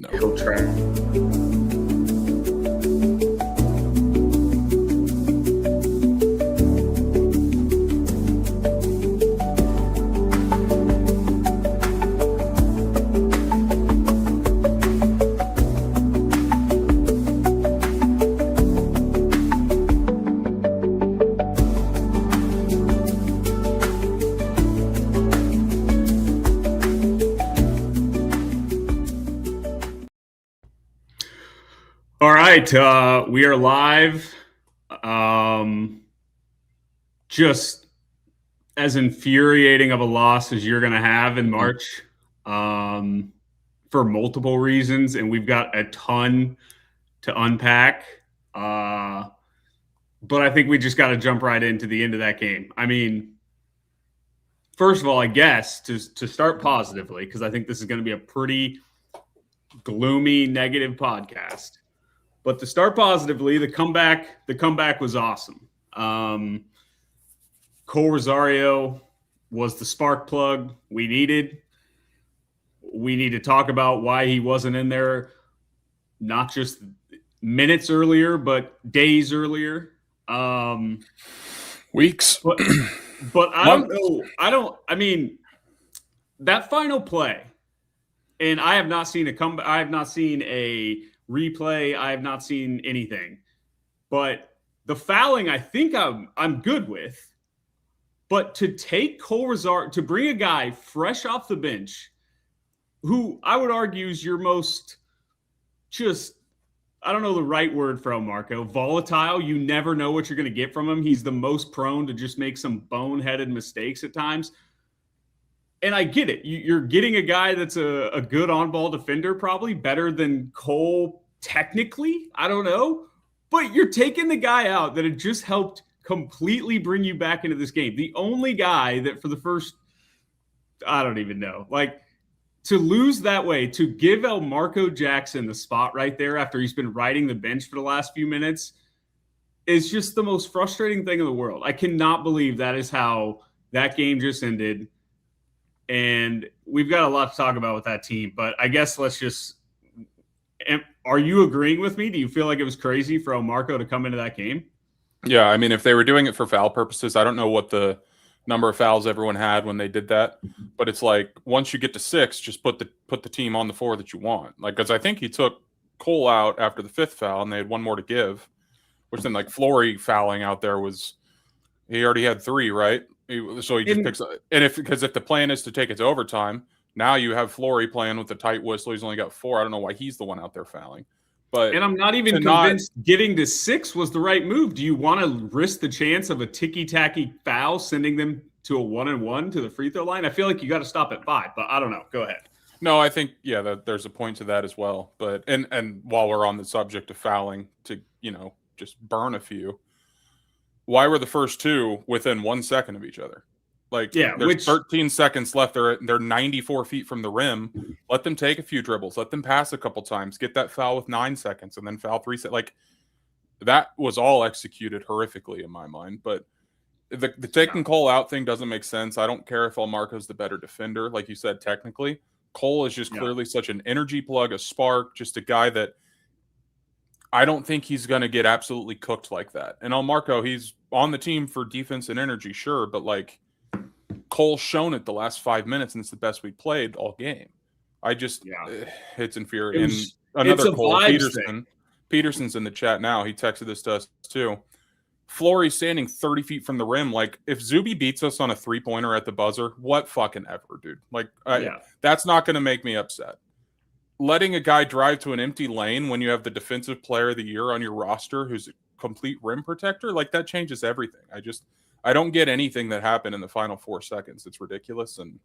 No. He'll try. All right, we are live. Just as infuriating of a loss as you're going to have in March, for multiple reasons, and we've got a ton to unpack. But I think we just got to jump right into the end of that game. I mean, first of all, I guess to start positively, because I think this is going to be a pretty gloomy, negative podcast. But to start positively, the comeback was awesome. Cole Rosario was the spark plug we needed. We need to talk about why he wasn't in there, not just minutes earlier, but days earlier. Weeks. But I don't know. I mean, that final play, and I have not seen a comeback. I have not seen a replay. I have not seen anything. But the fouling, I think I'm good with. But to take Cole Rosario, to bring a guy fresh off the bench, who I would argue is your most I don't know the right word for Elmarko, volatile. You never know what you're going to get from him. He's the most prone to just make some boneheaded mistakes at times. And I get it. You're getting a guy that's a good on-ball defender, probably better than Cole technically. I don't know. But you're taking the guy out that had just helped completely bring you back into this game. The only guy that for the first, I don't even know, like to lose that way, to give Elmarko Jackson the spot right there after he's been riding the bench for the last few minutes is just the most frustrating thing in the world. I cannot believe that is how that game just ended. And we've got a lot to talk about with that team, but I guess let's just, are you agreeing with me? Do you feel like it was crazy for Elmarko to come into that game? Yeah, I mean, if they were doing it for foul purposes, I don't know what the number of fouls everyone had when they did that, but it's like once you get to 6, just put the team on the floor that you want. Like, because I think he took Cole out after the 5th foul, and they had one more to give, which then like Flory fouling out there was he already had 3, right? So he just picks up, and because if the plan is to take it to overtime, now you have Flory playing with the tight whistle. He's only got 4. I don't know why he's the one out there fouling. And I'm not even convinced getting to 6 was the right move. Do you want to risk the chance of a ticky-tacky foul, sending them to a 1-and-1 to the free throw line? I feel like you got to stop at 5, but I don't know. Go ahead. No, I think, that there's a point to that as well. But and while we're on the subject of fouling, to, just burn a few, why were the first 2 within 1 second of each other? Like, there's 13 seconds left. They're 94 feet from the rim. Let them take a few dribbles. Let them pass a couple times. Get that foul with 9 seconds, and then foul 3 seconds. Like, that was all executed horrifically in my mind. But the taking Cole out thing doesn't make sense. I don't care if Elmarko's the better defender. Like you said, technically, Cole is just clearly such an energy plug, a spark, just a guy that I don't think he's going to get absolutely cooked like that. And Elmarko, he's on the team for defense and energy, sure, but like, Cole's shown it the last 5 minutes, and it's the best we played all game. I just, it's infuriating. And another Cole, Peterson's in the chat now. He texted this to us too. Flory's standing 30 feet from the rim. Like, if Zuby beats us on a 3-pointer at the buzzer, what fucking ever, dude. Like, that's not going to make me upset. Letting a guy drive to an empty lane when you have the defensive player of the year on your roster who's a complete rim protector, like, that changes everything. I don't get anything that happened in the final 4 seconds. It's ridiculous. And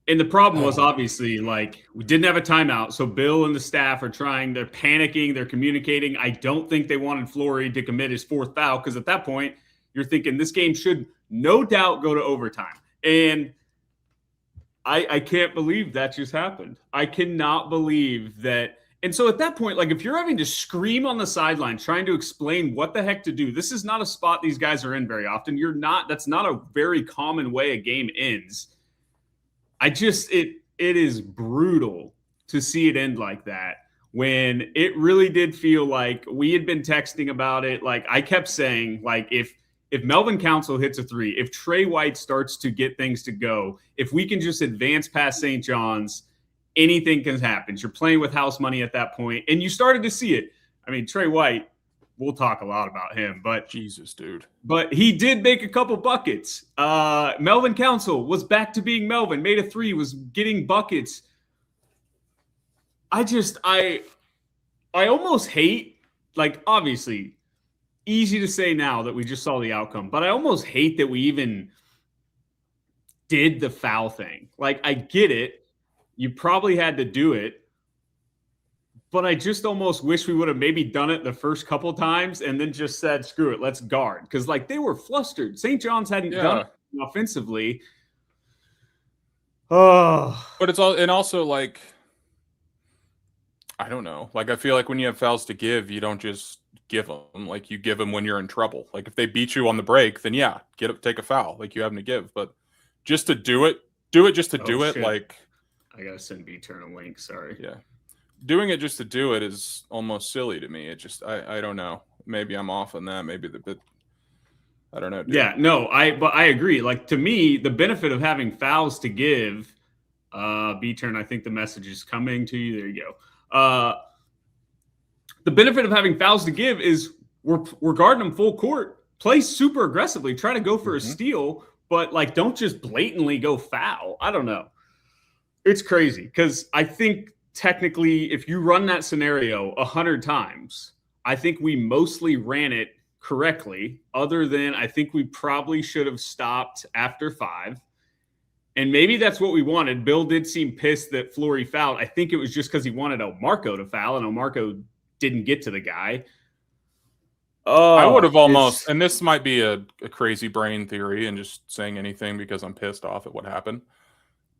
the problem was obviously, like, we didn't have a timeout. So Bill and the staff are they're panicking, they're communicating. I don't think they wanted Flory to commit his 4th foul, because at that point you're thinking this game should no doubt go to overtime. And I can't believe that just happened. I cannot believe that. And so at that point, like, if you're having to scream on the sideline trying to explain what the heck to do, this is not a spot these guys are in very often. That's not a very common way a game ends. It is brutal to see it end like that when it really did feel like we had been texting about it. Like I kept saying, like, if Melvin Council hits a three, if Trey White starts to get things to go, if we can just advance past St. John's, anything can happen. You're playing with house money at that point, and you started to see it. I mean, Trey White, we'll talk a lot about him, but Jesus, dude. But he did make a couple buckets. Melvin Council was back to being Melvin, made a three, was getting buckets. I almost hate, like, obviously, easy to say now that we just saw the outcome, but I almost hate that we even did the foul thing. Like, I get it. You probably had to do it. But I just almost wish we would have maybe done it the first couple times and then just said, screw it, let's guard. Because, like, they were flustered. St. John's hadn't done it offensively. Oh. But it's all, and also, like, I don't know. Like, I feel like when you have fouls to give, you don't just give them. Like, you give them when you're in trouble. Like, if they beat you on the break, then yeah, take a foul. Like, you have them to give. But just to do it just to do it. Like, I gotta send B-Turn a link. Sorry. Yeah. Doing it just to do it is almost silly to me. It just, I don't know. Maybe I'm off on that. Maybe I don't know. Dude. Yeah, no, but I agree. Like, to me, the benefit of having fouls to give, B-Turn, I think the message is coming to you. There you go. The benefit of having fouls to give is we're guarding them full court. Play super aggressively. Try to go for a steal, but, like, don't just blatantly go foul. I don't know. It's crazy because I think technically, if you run that scenario 100 times, I think we mostly ran it correctly, other than I think we probably should have stopped after 5. And maybe that's what we wanted. Bill did seem pissed that Flory fouled. I think it was just because he wanted Elmarko to foul, and Elmarko didn't get to the guy. Oh, I would have almost, and this might be a crazy brain theory and just saying anything because I'm pissed off at what happened.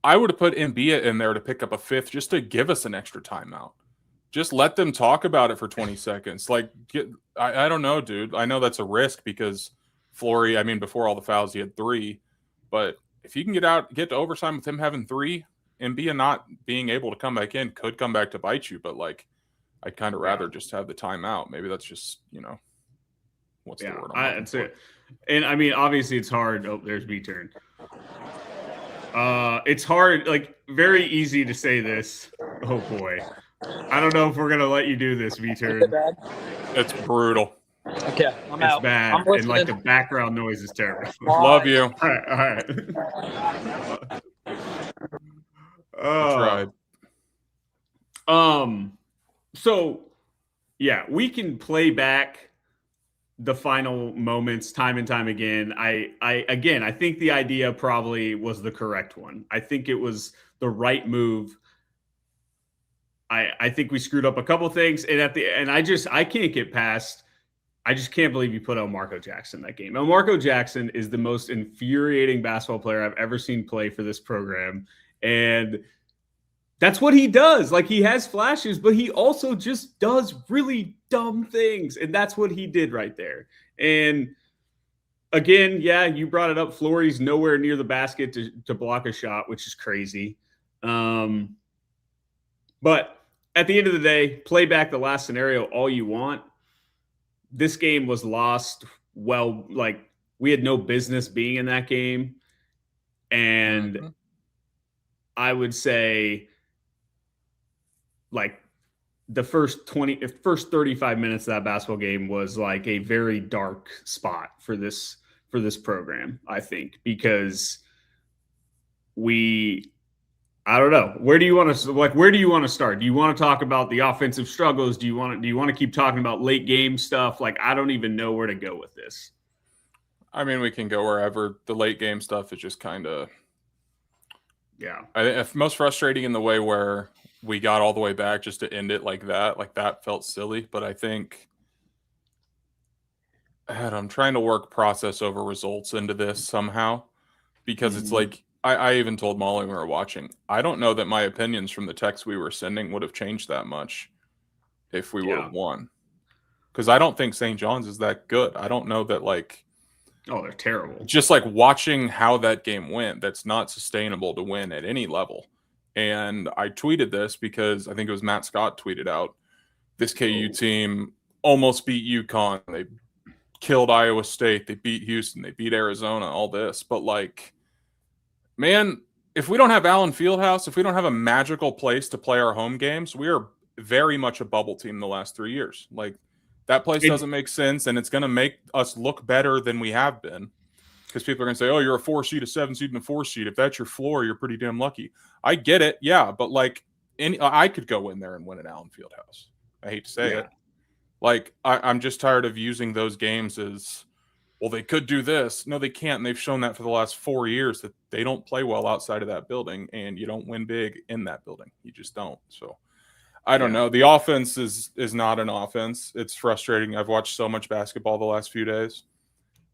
I would have put Mbia in there to pick up a 5th just to give us an extra timeout. Just let them talk about it for 20 seconds. Like, I don't know, dude. I know that's a risk because Flory, I mean, before all the fouls, he had 3. But if you can get to overtime with him having 3, Mbia not being able to come back in could come back to bite you. But, like, I'd kind of rather just have the timeout. Maybe that's just, what's the word? That's it. And, I mean, obviously it's hard. Oh, there's B-Turn. It's hard, like, very easy to say this. Oh boy, I don't know if we're gonna let you do this, V-Turn. It's brutal. Okay, I'm out. It's bad, and like the background noise is terrible. Love you. All right. I tried. So yeah, we can play back the final moments time and time again. I think the idea probably was the correct one. I think it was the right move. I think we screwed up a couple things, and I can't get past. I just can't believe you put Elmarko Jackson in that game. Elmarko Jackson is the most infuriating basketball player I've ever seen play for this program, and that's what he does. Like, he has flashes, but he also just does really dumb things. And that's what he did right there. And again, yeah, you brought it up. Flory's nowhere near the basket to block a shot, which is crazy. But at the end of the day, play back the last scenario all you want. This game was lost. Well, like, we had no business being in that game. And I would say, like, the first 35 minutes of that basketball game was like a very dark spot for this program, I think, because I don't know. Where do you want to start? Do you want to talk about the offensive struggles? Do you want to keep talking about late game stuff? Like, I don't even know where to go with this. I mean, we can go wherever. The late game stuff is just kind of, most frustrating in the way where we got all the way back just to end it like that. Like, that felt silly. But I think I'm trying to work process over results into this somehow, because it's like, I even told Molly when we were watching, I don't know that my opinions from the text we were sending would have changed that much if we would have won. Because I don't think St. John's is that good. I don't know that, like, oh, they're terrible. Just like watching how that game went, that's not sustainable to win at any level. And I tweeted this because I think it was Matt Scott tweeted out this KU team almost beat UConn. They killed Iowa State. They beat Houston. They beat Arizona, all this. But, like, man, if we don't have Allen Fieldhouse, if we don't have a magical place to play our home games, we are very much a bubble team the last 3 years. Like, that place doesn't make sense, and it's going to make us look better than we have been. Because people are going to say, oh, you're a 4 seed, a 7 seed, and a 4 seed. If that's your floor, you're pretty damn lucky. I get it, yeah, but, like, I could go in there and win at Allen Fieldhouse. I hate to say it. Like, I'm just tired of using those games as, well, they could do this. No, they can't, and they've shown that for the last 4 years that they don't play well outside of that building, and you don't win big in that building. You just don't. So, I don't know. The offense is not an offense. It's frustrating. I've watched so much basketball the last few days,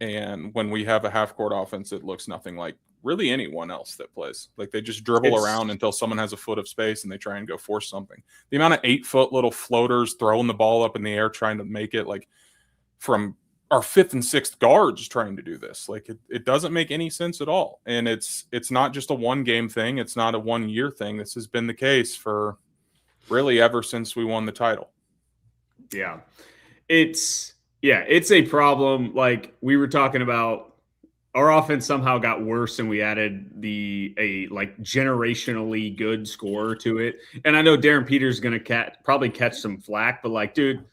and when we have a half-court offense, it looks nothing like really anyone else that plays. Like, they just dribble around until someone has a foot of space and they try and go force something. The amount of 8-foot little floaters throwing the ball up in the air trying to make it, like, from our 5th and 6th guards trying to do this. Like, it doesn't make any sense at all. And it's not just a one-game thing. It's not a one-year thing. This has been the case for really ever since we won the title. Yeah. It's a problem. Like, we were talking about, our offense somehow got worse and we added a generationally good scorer to it. And I know Darren Peters is going to probably catch some flack, but, like, dude,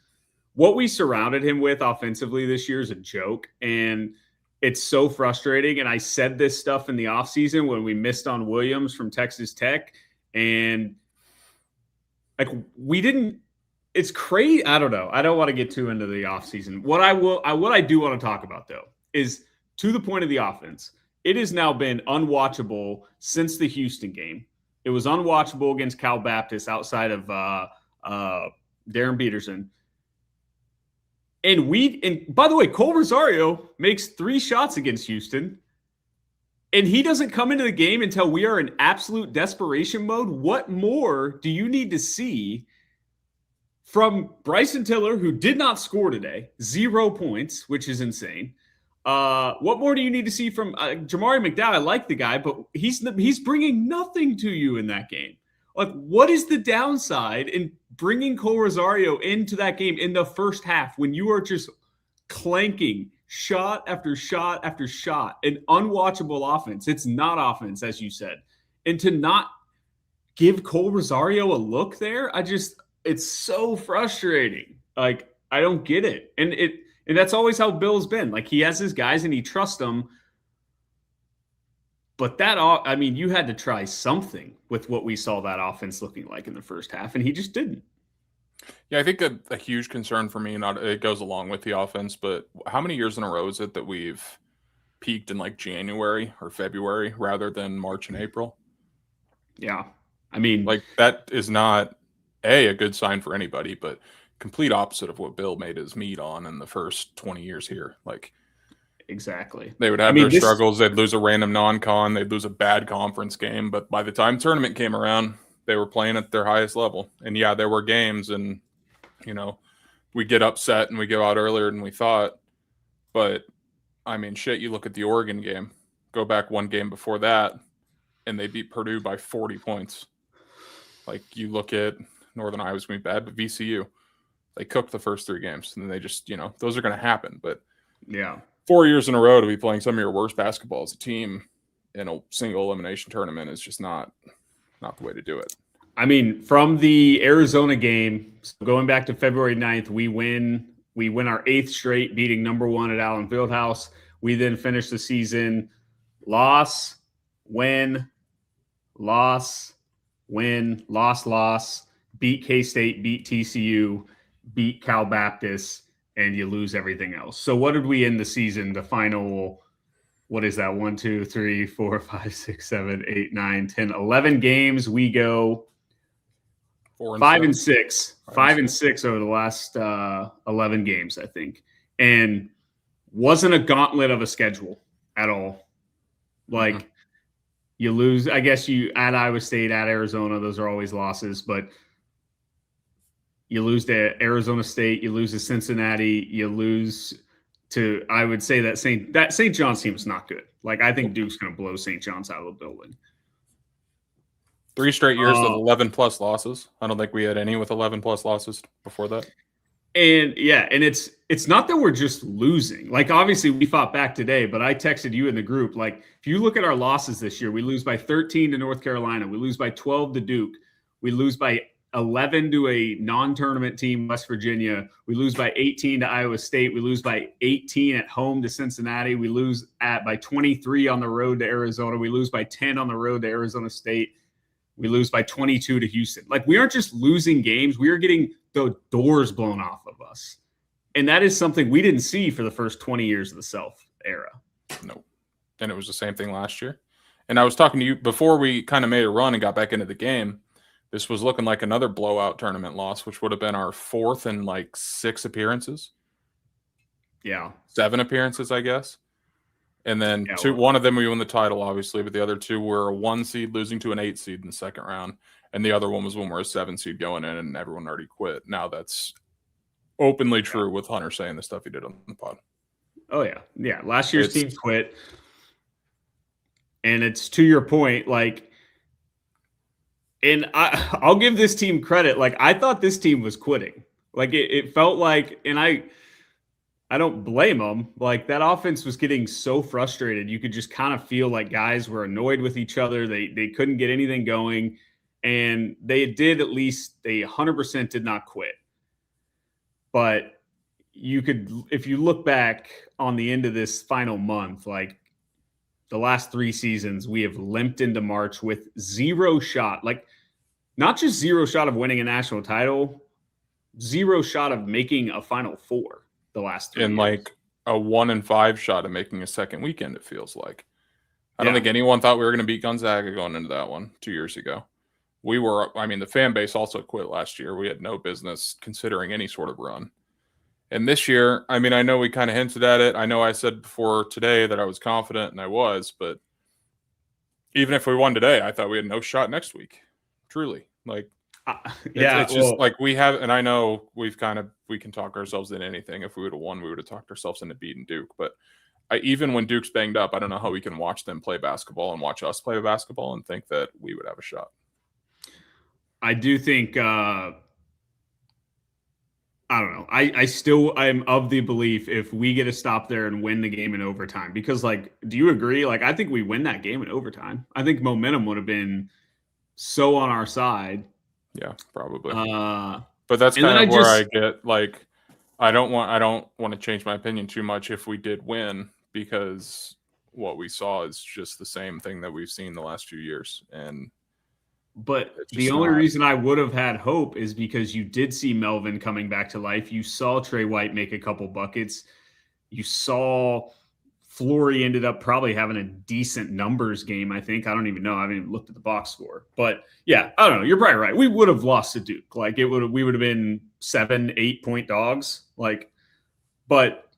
what we surrounded him with offensively this year is a joke. And it's so frustrating. And I said this stuff in the offseason when we missed on Williams from Texas Tech. And, like, it's crazy. I don't know. I don't want to get too into the offseason. What I do want to talk about, though, is, to the point of the offense, it has now been unwatchable since the Houston game. It was unwatchable against Cal Baptist outside of Darren Peterson. And by the way, Cole Rosario makes 3 shots against Houston, and he doesn't come into the game until we are in absolute desperation mode. What more do you need to see from Bryson Tiller, who did not score today, 0 points, which is insane? What more do you need to see from Jamari McDowell? I like the guy, but he's bringing nothing to you in that game. Like, what is the downside in bringing Cole Rosario into that game in the first half when you are just clanking shot after shot after shot, an unwatchable offense? It's not offense, as you said. And to not give Cole Rosario a look there, it's so frustrating. Like, I don't get it. And that's always how Bill's been. Like, he has his guys and he trusts them. But you had to try something with what we saw that offense looking like in the first half, and he just didn't. Yeah, I think a huge concern for me, it goes along with the offense, but how many years in a row is it that we've peaked in, like, January or February rather than March and April? Yeah. I mean, like, that is not a good sign for anybody, but complete opposite of what Bill made his meat on in the first 20 years here. Like, exactly. They would have their struggles. They'd lose a random non-con. They'd lose a bad conference game. But by the time tournament came around, they were playing at their highest level. And, yeah, there were games and, we get upset and we go out earlier than we thought. But, I mean, shit, you look at the Oregon game. Go back one game before that, and they beat Purdue by 40 points. Like, you look at Northern Iowa's going to be bad, but VCU, they cooked the first 3 games. And then they just, those are going to happen. But, yeah. 4 years in a row to be playing some of your worst basketball as a team in a single elimination tournament is just not the way to do it. I mean, from the Arizona game, so going back to February 9th, we win our 8th straight, beating number 1 at Allen Fieldhouse. We then finish the season loss, win, loss, win, loss, beat K-State, beat TCU, beat Cal Baptist, and you lose everything else. So what did we end the season? The final, what is that? 1, 2, 3, 4, 5, 6, 7, 8, 9, 10, 11 games. We go 5 and 6. 5 and 6 over the last 11 games, I think. And wasn't a gauntlet of a schedule at all. Like, you lose, I guess you at Iowa State, at Arizona, those are always losses, but you lose to Arizona State, you lose to Cincinnati, you lose to, I would say that St. John's team is not good. Like, I think Duke's going to blow St. John's out of the building. 3 straight years with 11+ losses. I don't think we had any with 11+ losses before that. And yeah, and it's not that we're just losing. Like, obviously we fought back today, but I texted you in the group. Like, if you look at our losses this year, we lose by 13 to North Carolina. We lose by 12 to Duke. We lose by 11 to a non-tournament team, West Virginia. We lose by 18 to Iowa State. We lose by 18 at home to Cincinnati. We lose by 23 on the road to Arizona. We lose by 10 on the road to Arizona State. We lose by 22 to Houston. Like, we aren't just losing games. We are getting the doors blown off of us. And that is something we didn't see for the first 20 years of the Self era. No. And it was the same thing last year. And I was talking to you before we kind of made a run and got back into the game. This was looking like another blowout tournament loss, which would have been our 4th in like 6 appearances. Yeah. 7 appearances, I guess. And then one of them we won the title, obviously, but the other 2 were a 1 seed losing to an 8 seed in the second round. And the other one was when we're a 7 seed going in and everyone already quit. Now that's openly true with Hunter saying the stuff he did on the pod. Oh, yeah. Yeah. Last year's team quit. And it's to your point, like, and I'll give this team credit. Like, I thought this team was quitting. Like, it felt like, and I don't blame them. Like, that offense was getting so frustrated. You could just kind of feel like guys were annoyed with each other. They couldn't get anything going. And they did, at least they 100% did not quit. But you could, if you look back on the end of this final month, like the last 3 seasons, we have limped into March with 0 shot. Like, not just 0 shot of winning a national title, 0 shot of making a Final Four the last 3 years. And like a 1-in-5 shot of making a second weekend, it feels like. I don't think anyone thought we were going to beat Gonzaga going into that one 2 years ago. We were, I mean, the fan base also quit last year. We had no business considering any sort of run. And this year, I mean, I know we kind of hinted at it. I know I said before today that I was confident, and I was, but even if we won today, I thought we had no shot next week. Truly. Like, it's just like we have, and I know we can talk ourselves into anything. If we would have won, we would have talked ourselves into beating Duke. But even when Duke's banged up, I don't know how we can watch them play basketball and watch us play basketball and think that we would have a shot. I do think, I don't know. I'm of the belief if we get a stop there and win the game in overtime, because, like, do you agree? Like, I think we win that game in overtime. I think momentum would have been so on our side. Yeah, probably. But that's kind of where I get, like, I don't want to change my opinion too much if we did win, because what we saw is just the same thing that we've seen the last few years. But the only reason I would have had hope is because you did see Melvin coming back to life. You saw Trey White make a couple buckets. You saw Flory ended up probably having a decent numbers game, I think. I don't even know. I haven't even looked at the box score. But, yeah, I don't know. You're probably right. We would have lost to Duke. Like, we would have been 7-8 point dogs. Like, but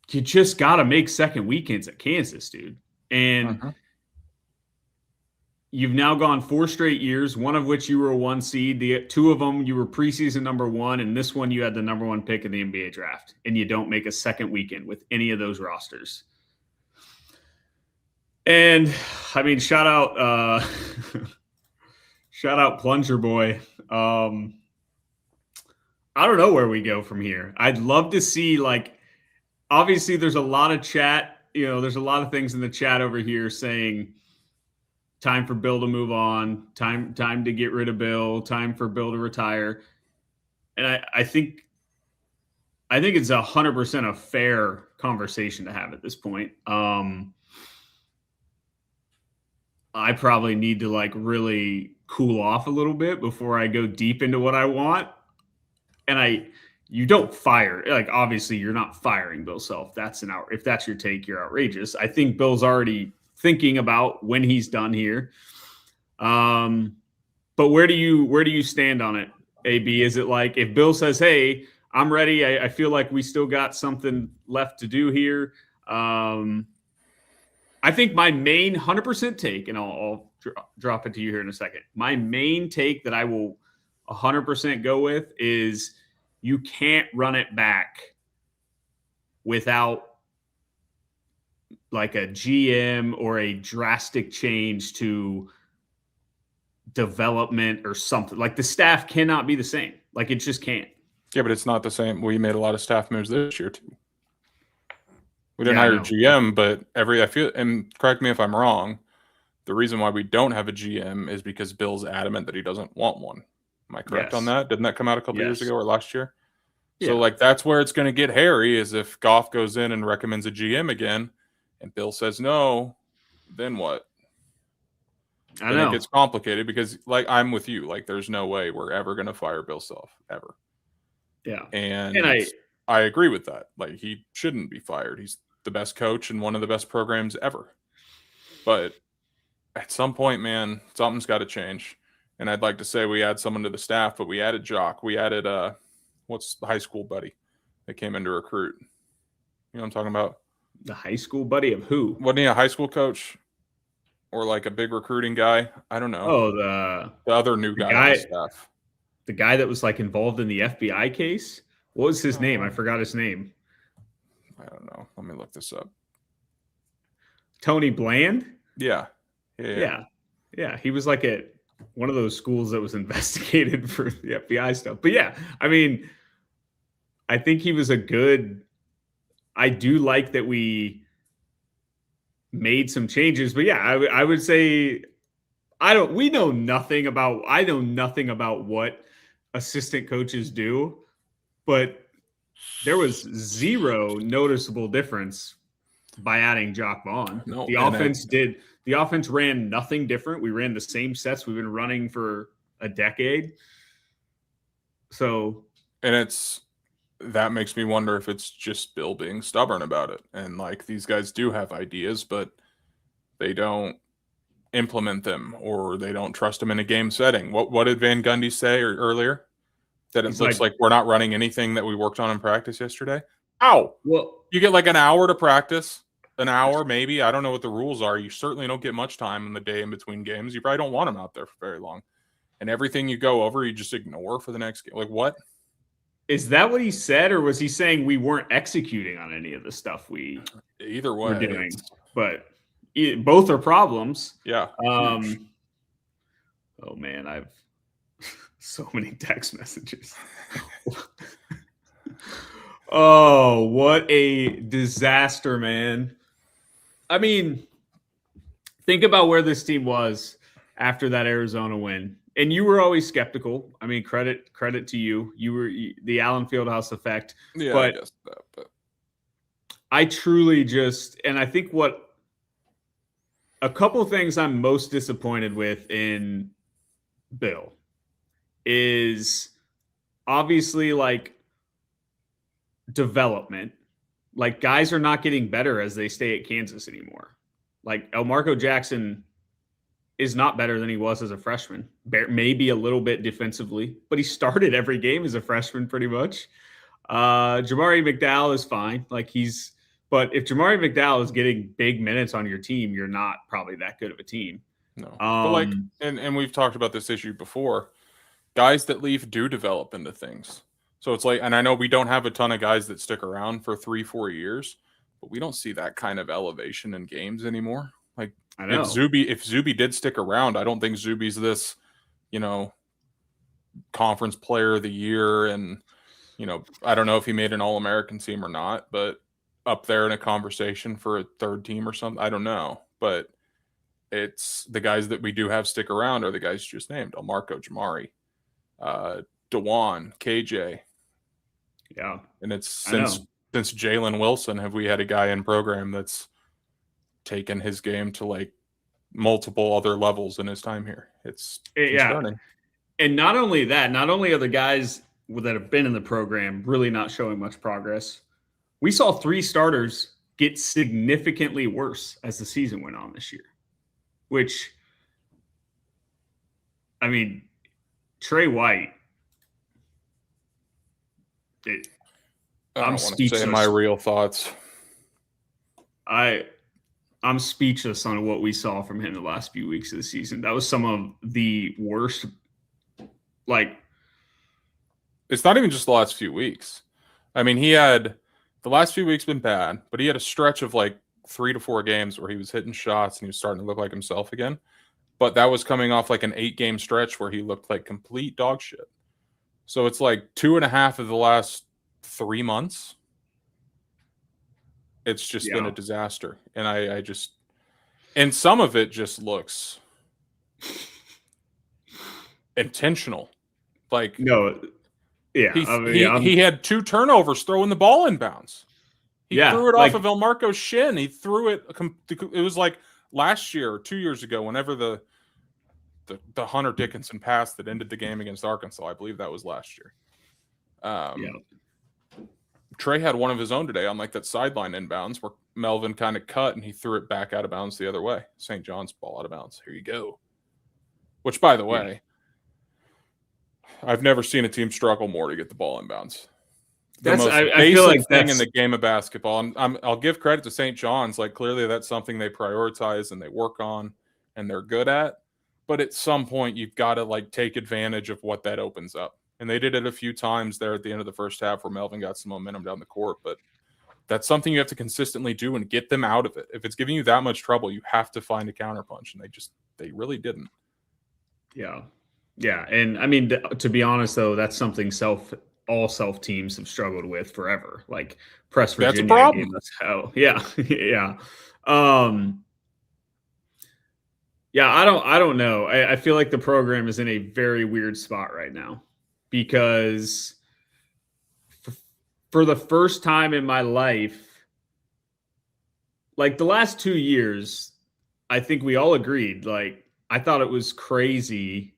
you just got to make second weekends at Kansas, dude. And you've now gone 4 straight years, one of which you were a 1 seed. The 2 of them, you were preseason number 1, and this one you had the number 1 pick in the NBA draft, and you don't make a second weekend with any of those rosters. And, I mean, shout out Plunger Boy. I don't know where we go from here. I'd love to see, like, obviously there's a lot of chat. You know, there's a lot of things in the chat over here saying – time for Bill to move on, time to get rid of Bill, time for Bill to retire. And I think it's 100% a fair conversation to have at this point. I probably need to, like, really cool off a little bit before I go deep into what I want. And you don't fire, like, obviously you're not firing Bill Self. If that's your take, you're outrageous. I think Bill's already thinking about when he's done here. But where do you stand on it, AB? Is it like, if Bill says, hey, I'm ready, I feel like we still got something left to do here. I think my main 100% take, and I'll drop it to you here in a second. My main take that I will 100% go with is you can't run it back without, like, a GM or a drastic change to development or something. Like the staff cannot be the same. Like it just can't. Yeah, but it's not the same. We made a lot of staff moves this year too. We didn't Yeah, I hire a know. GM, but I feel, and correct me if I'm wrong, the reason why we don't have a GM is because Bill's adamant that he doesn't want one. Am I correct on Yes. that? Didn't that come out a couple years Yes. ago or last year? So Yeah. like that's where it's going to get hairy is if Goff goes in and recommends a GM again, and Bill says no, then what? I Then it know. gets complicated because like I'm with you. Like there's no way we're ever going to fire Bill Self ever. Yeah. And And I agree with that. Like he shouldn't be fired. He's the best coach and one of the best programs ever. But at some point, man, something's got to change. And I'd like to say we add someone to the staff, but we added Jock. We added what's the high school buddy that came in to recruit? You know what I'm talking about? the high school buddy of who? Wasn't he a high school coach or like a big recruiting guy? I don't know. Oh, The other new guy on the staff. the guy that was like involved in the FBI case. What was his name? I forgot his name. I don't know. Let me look this up. Tony Bland? Yeah. Yeah. He was like at one of those schools that was investigated for the FBI stuff. But yeah, I mean, I think he was I do like that we made some changes, but yeah, I would say I know nothing about what assistant coaches do, but there was zero noticeable difference by adding Jock Vaughn. No, The offense ran nothing different. We ran the same sets we've been running for a decade. So, and that makes me wonder if it's just Bill being stubborn about it. And like these guys do have ideas, but they don't implement them or they don't trust them in a game setting. What did Van Gundy say earlier? That it looks like we're not running anything that we worked on in practice yesterday. Ow! well, You get like an hour to practice, an hour maybe. I don't know what the rules are. You certainly don't get much time in the day in between games. You probably don't want them out there for very long. And everything you go over, you just ignore for the next game. Like what? is that what he said, or was he saying we weren't executing on any of the stuff Either way, were doing? But both are problems. Yeah. Oh man, I've so many text messages. Oh, what a disaster, man. I mean, think about where this team was after that Arizona win. And you were always skeptical. I mean, credit to you. You were the Allen Fieldhouse effect. Yeah, but I guess that, but I truly and I think a couple things I'm most disappointed with in Bill is obviously like development. Like guys are not getting better as they stay at Kansas anymore. Like Elmarko Jackson is not better than he was as a freshman. Maybe a little bit defensively, but he started every game as a freshman pretty much. Jamari McDowell is fine. But if Jamari McDowell is getting big minutes on your team, you're not probably that good of a team. no. But like, and we've talked about this issue before. Guys that leave do develop into things. So it's like, and I know we don't have a ton of guys that stick around for 3-4 years, but we don't see that kind of elevation in games anymore. Like I know. If Zuby did stick around, I don't think Zuby's this, conference player of the year. And, I don't know if he made an All-American team or not, but up there in a conversation for a third team or something. I don't know. But it's the guys that we do have stick around are the guys you just named. Elmarko, Jamari, DeJuan, KJ. Yeah. And it's since Jalen Wilson have we had a guy in program that's taken his game to like multiple other levels in his time here. It's concerning. And not only that, not only are the guys that have been in the program really not showing much progress, we saw 3 starters get significantly worse as the season went on this year, which, I mean, Trey White, I'm speechless. Say my real thoughts. I'm speechless on what we saw from him the last few weeks of the season. That was some of the worst. Like, it's not even just the last few weeks. I mean, the last few weeks been bad, but he had a stretch of like 3 to 4 games where he was hitting shots and he was starting to look like himself again. but that was coming off like an 8-game stretch where he looked like complete dog shit. So it's like 2.5 of the last 3 months. It's just been a disaster. And I just, and some of it just looks intentional. Like, no, yeah, he had 2 turnovers throwing the ball in bounds. He threw it off of Elmarko's shin. He threw it. It was like last year or 2 years ago, whenever the Hunter Dickinson pass that ended the game against Arkansas. I believe that was last year. Trey had one of his own today on like that sideline inbounds where Melvin kind of cut and he threw it back out of bounds the other way. St. John's ball out of bounds. Here you go. Which, by the way, I've never seen a team struggle more to get the ball in bounds. The most basic thing in the game of basketball. I'll give credit to St. John's. Like, clearly that's something they prioritize and they work on and they're good at. But at some point, you've got to like take advantage of what that opens up. And they did it a few times there at the end of the first half where Melvin got some momentum down the court. But that's something you have to consistently do and get them out of it. If it's giving you that much trouble, you have to find a counterpunch. And they really didn't. Yeah. Yeah. And I mean, to be honest, though, that's something all self teams have struggled with forever. Like Press Virginia. That's a problem. Yeah. Yeah. Yeah, I don't know. I feel like the program is in a very weird spot right now because for the first time in my life, like the last 2 years, I think we all agreed, like I thought it was crazy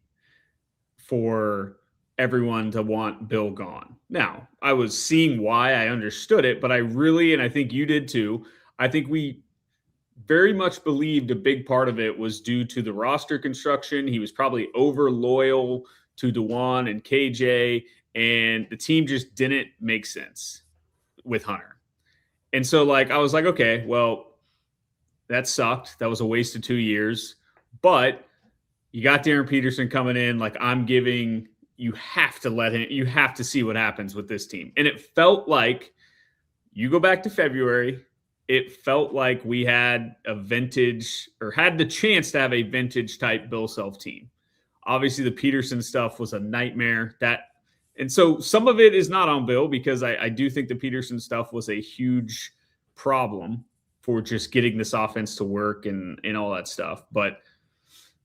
for everyone to want Bill gone. Now, I was seeing why, I understood it, but and I think you did too, I think we very much believed a big part of it was due to the roster construction. He was probably over loyal to DeJuan and KJ, and the team just didn't make sense with Hunter. And so like, I was like, okay, well, that sucked. That was a waste of 2 years, but you got Darren Peterson coming in. Like you have to see what happens with this team. And it felt like you go back to February, it felt like we had a vintage or had the chance to have a vintage type Bill Self team. Obviously the Peterson stuff was a nightmare and so some of it is not on Bill because I do think the Peterson stuff was a huge problem for just getting this offense to work and all that stuff. But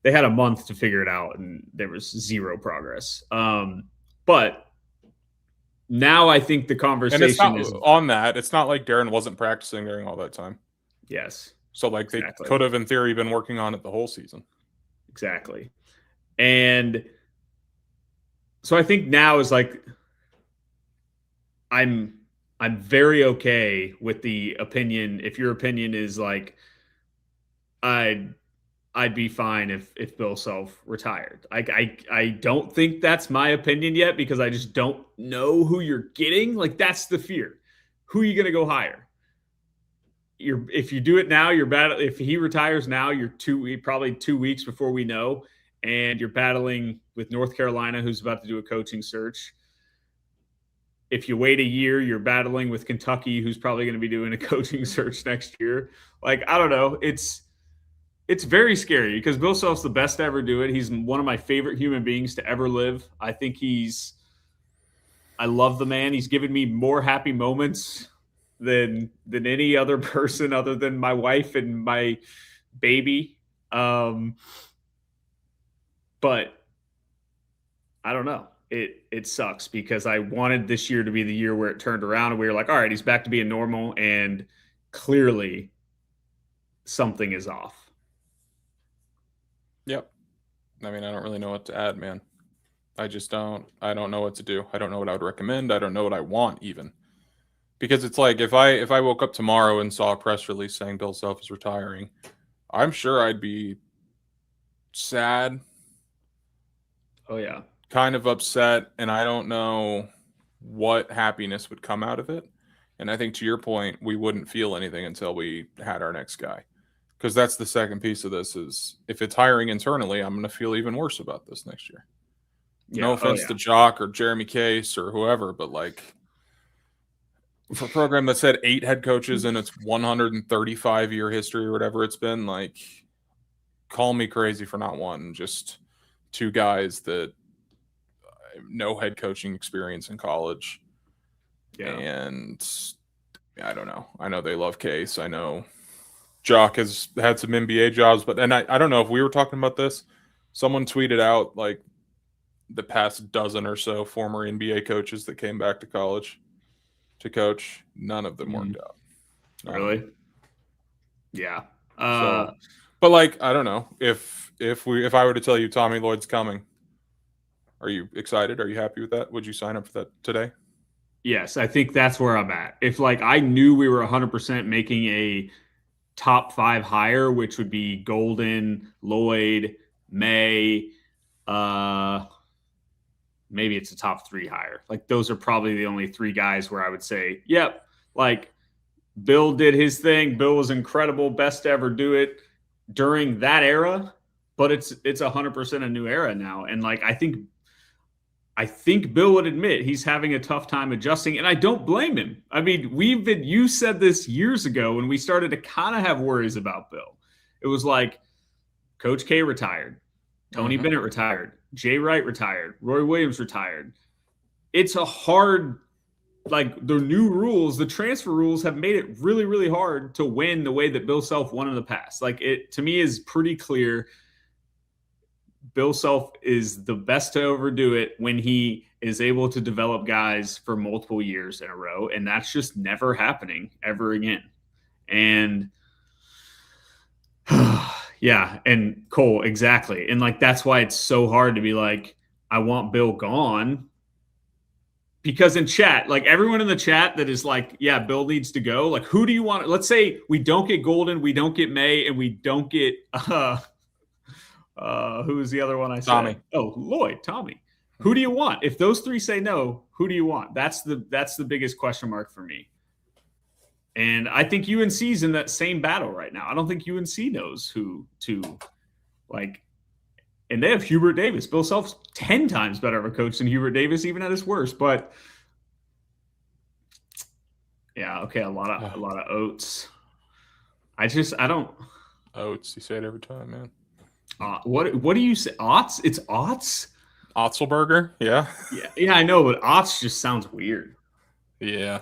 they had a month to figure it out and there was zero progress. But now I think the conversation is on that. It's not like Darren wasn't practicing during all that time. Yes. So like they could have in theory been working on it the whole season. Exactly. And so I think now is like I'm very okay with the opinion. If your opinion is like I'd be fine if Bill Self retired. I don't think that's my opinion yet because I just don't know who you're getting. Like that's the fear. Who are you going to go hire? If you do it now, you're bad. If he retires now, you're probably 2 weeks before we know, and you're battling with North Carolina, who's about to do a coaching search. If you wait a year, you're battling with Kentucky, who's probably going to be doing a coaching search next year. Like I don't know. It's very scary because Bill Self's the best to ever do it. He's one of my favorite human beings to ever live. I think I love the man. He's given me more happy moments than any other person other than my wife and my baby. But I don't know. It sucks because I wanted this year to be the year where it turned around and we were like, all right, he's back to being normal. And clearly something is off. Yep. I mean, I don't really know what to add, man. I don't know what to do. I don't know what I would recommend. I don't know what I want even. Because it's like if I woke up tomorrow and saw a press release saying Bill Self is retiring, I'm sure I'd be sad. Oh yeah. Kind of upset, and I don't know what happiness would come out of it. And I think to your point, we wouldn't feel anything until we had our next guy. Because that's the second piece of this is if it's hiring internally, I'm going to feel even worse about this next year. Yeah. No offense to Jock or Jeremy Case or whoever, but like for a program that's had 8 head coaches in its 135-year history or whatever it's been, like call me crazy for not wanting just two guys that no head coaching experience in college. Yeah. And I don't know. I know they love Case. I know Jock has had some NBA jobs, but I don't know if we were talking about this. Someone tweeted out like the past dozen or so former NBA coaches that came back to college to coach. None of them worked out. Really? Yeah. So, but like I don't know if I were to tell you Tommy Lloyd's coming, are you excited? Are you happy with that? Would you sign up for that today? Yes, I think that's where I'm at. If like I knew we were 100% making a top 5 hire, which would be Golden, Lloyd, May, maybe it's a top 3 hire. Like those are probably the only 3 guys where I would say, yep, like Bill did his thing. Bill was incredible, best to ever do it during that era, but it's 100% a new era now. And like I think Bill would admit he's having a tough time adjusting, and I don't blame him. I mean, you said this years ago when we started to kind of have worries about Bill. It was like Coach K retired, Tony Bennett retired, Jay Wright retired, Roy Williams retired. It's a hard, like the new rules, the transfer rules have made it really, really hard to win the way that Bill Self won in the past. Like it, to me, is pretty clear Bill Self is the best to overdo it when he is able to develop guys for multiple years in a row. And that's just never happening ever again. And yeah, and Cole, exactly. And like, that's why it's so hard to be like, I want Bill gone. Because in chat, like everyone in the chat that is like, yeah, Bill needs to go. Like, who do you want? Let's say we don't get Golden, we don't get May, and we don't get who was the other one I said? Tommy. Oh, Lloyd, Tommy. Who do you want? If those 3 say no, who do you want? That's the biggest question mark for me. And I think UNC's in that same battle right now. I don't think UNC knows who to like. And they have Hubert Davis. Bill Self's 10 times better of a coach than Hubert Davis, even at his worst. But yeah, okay, a lot of oats. I don't. Oats. You say it every time, man. What do you say? Ots? It's Ots? Otzelberger? Yeah. Yeah, I know, but Ots just sounds weird. Yeah.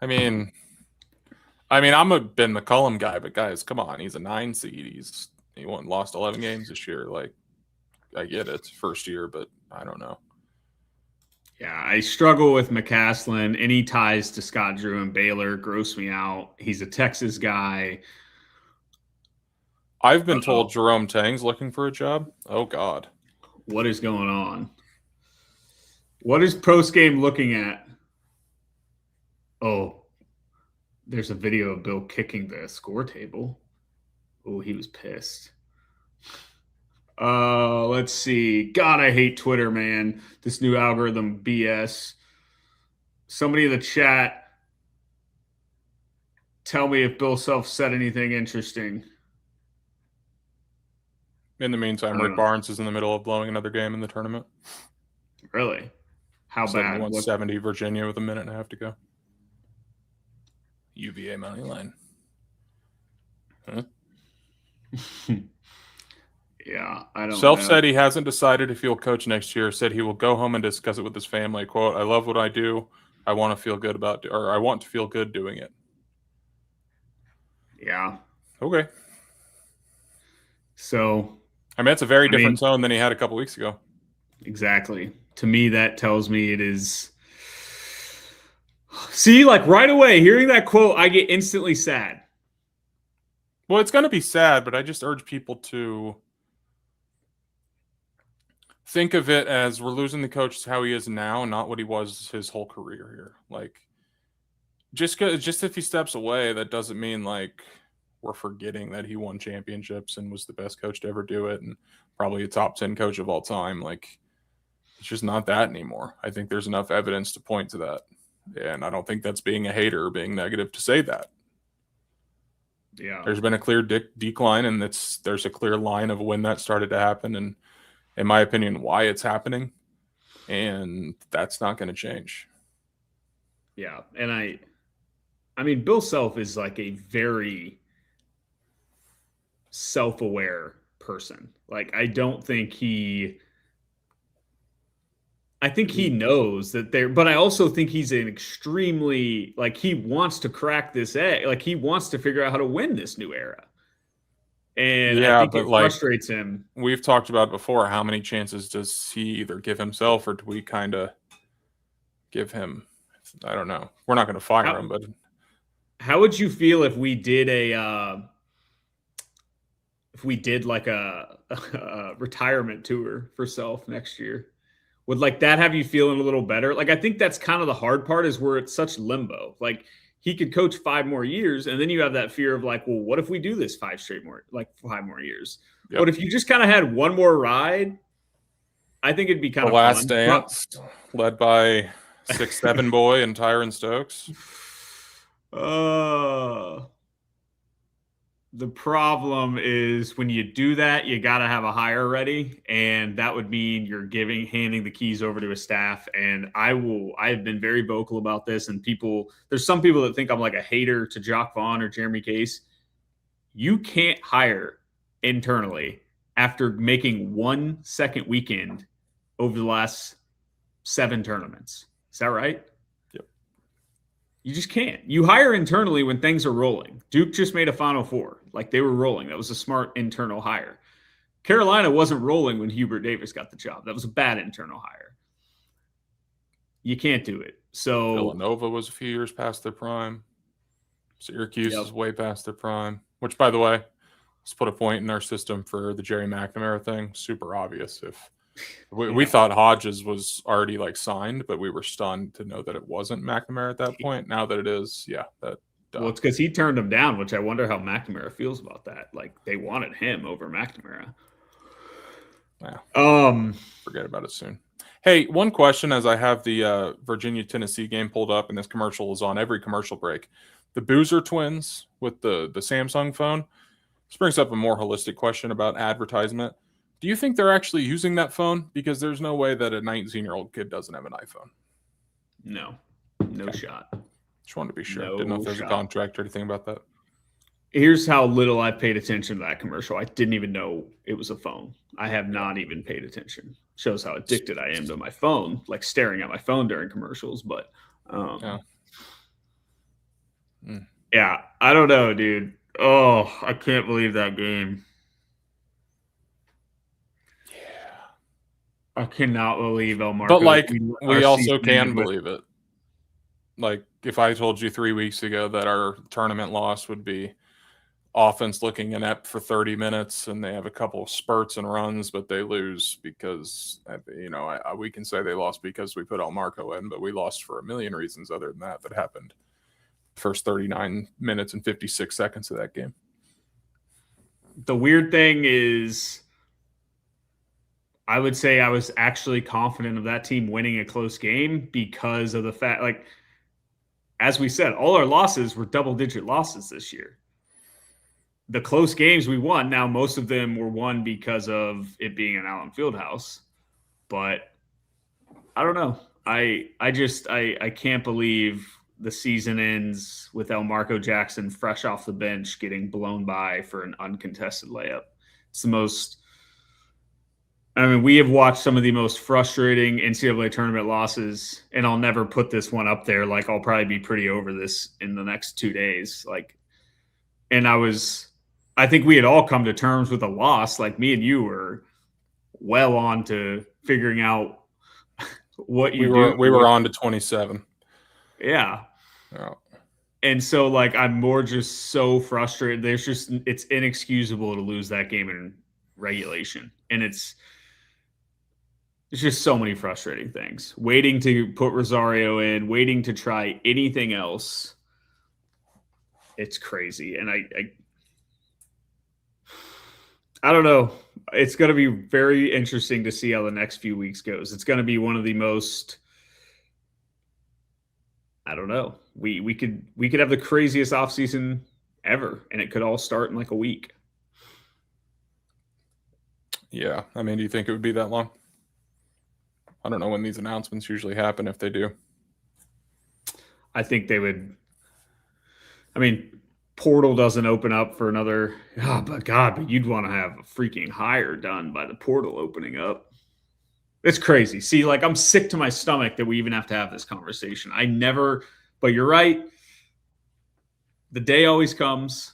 I mean, I'm a Ben McCullum guy, but guys, come on, he's a 9 seed. He lost 11 games this year. Like, I get it, first year, but I don't know. Yeah, I struggle with McCaslin. Any ties to Scott Drew and Baylor gross me out. He's a Texas guy. I've been told Jerome Tang's looking for a job. Oh, God. What is going on? What is post game looking at? Oh, there's a video of Bill kicking the score table. Oh, he was pissed. Let's see. God, I hate Twitter, man. This new algorithm BS. Somebody in the chat, tell me if Bill Self said anything interesting. In the meantime, Rick Barnes is in the middle of blowing another game in the tournament. Really? How bad? 71-70 Virginia with a minute and a half to go. UVA money line. Huh? Yeah, I don't Self know. said he hasn't decided if he'll coach next year. Said he will go home and discuss it with his family. Quote, I love what I do. I want to feel good I want to feel good doing it. Yeah. Okay. So, it's a very different tone than he had a couple weeks ago. Exactly. To me, that tells me it is. See, like right away, hearing that quote, I get instantly sad. Well, it's going to be sad, but I just urge people to think of it as we're losing the coach how he is now, not what he was his whole career here. Like, just if he steps away, that doesn't mean like we're forgetting that he won championships and was the best coach to ever do it and probably a top 10 coach of all time. Like, it's just not that anymore. I think there's enough evidence to point to that. And I don't think that's being a hater or being negative to say that. Yeah. There's been a clear decline, and there's a clear line of when that started to happen, and in my opinion, why it's happening. And that's not going to change. Yeah. And I mean, Bill Self is like a very self-aware person. Like, I don't think I think he knows that but I also think he's an extremely, like, he wants to crack this egg. Like, he wants to figure out how to win this new era. And I Yeah, think but it like frustrates him. we've talked about before, how many chances does he either give himself or do we kind of give him? I don't know. We're not going to fire him, but How would you feel if we did like a retirement tour for Self next year? Would like that have you feeling a little better? Like, I think that's kind of the hard part, is where it's such limbo. Like, he could coach 5 more years, and then you have that fear of like, well, what if we do this 5 more years? yep. But if you just kind of had one more ride, I think it'd be kind The of Last fun. Dance, led by 6'7" boy and Tyron Stokes. The problem is when you do that, you got to have a hire ready, and that would mean you're handing the keys over to a staff. And I have been very vocal about this, and there's some people that think I'm like a hater to Jock Vaughn or Jeremy Case. You can't hire internally after making 1 second weekend over the last 7 tournaments. Is that right? You just can't. You hire internally when things are rolling. Duke just made a Final Four. Like, they were rolling. That was a smart internal hire. Carolina wasn't rolling when Hubert Davis got the job. That was a bad internal hire. You can't do it. So Villanova was a few years past their prime. Syracuse is way past their prime. Which, by the way, let's put a point in our system for the Jerry McNamara thing. Super obvious. If we thought Hodges was already like signed, but we were stunned to know that it wasn't McNamara at that point. Now that it is, well, it's because he turned him down, which I wonder how McNamara feels about that. Like, they wanted him over McNamara. Yeah. Forget about it soon. Hey, one question as I have the Virginia-Tennessee game pulled up, and this commercial is on every commercial break. The Boozer twins with the Samsung phone. This brings up a more holistic question about advertisement. Do you think they're actually using that phone? Because there's no way that a 19-year-old kid doesn't have an iPhone. No shot. Just wanted to be sure. Didn't know if there's a contract or anything about that. Here's how little I paid attention to that commercial. I didn't even know it was a phone. I have not even paid attention. Shows how addicted I am to my phone, like staring at my phone during commercials. But yeah, I don't know, dude. Oh, I can't believe that game. I cannot believe Elmarko. But like, we also can believe it. Like, if I told you 3 weeks ago that our tournament loss would be offense looking inept for 30 minutes and they have a couple of spurts and runs, but they lose because, we can say they lost because we put Elmarko in, but we lost for a million reasons other than that happened first 39 minutes and 56 seconds of that game. The weird thing is, I would say I was actually confident of that team winning a close game because of the fact, like, as we said, all our losses were double-digit losses this year. The close games we won, now most of them were won because of it being an Allen Fieldhouse. But I don't know. I can't believe the season ends with Elmarko Jackson fresh off the bench getting blown by for an uncontested layup. It's the most... I mean, we have watched some of the most frustrating NCAA tournament losses, and I'll never put this one up there. Like, I'll probably be pretty over this in the next 2 days. Like, and I think we had all come to terms with a loss. Like, me and you were well on to figuring out what you do. We were on to 27. Yeah. Oh. And so, like, I'm more just so frustrated. It's inexcusable to lose that game in regulation. And it's just so many frustrating things. Waiting to put Rosario in, waiting to try anything else. It's crazy. And I don't know. It's going to be very interesting to see how the next few weeks goes. It's going to be one of the most, I don't know. We could have the craziest offseason ever, and it could all start in like a week. Yeah. I mean, do you think it would be that long? I don't know when these announcements usually happen, if they do. I think they would. I mean, portal doesn't open up for another. Oh, but you'd want to have a freaking hire done by the portal opening up. It's crazy. See, like I'm sick to my stomach that we even have to have this conversation. But you're right. The day always comes.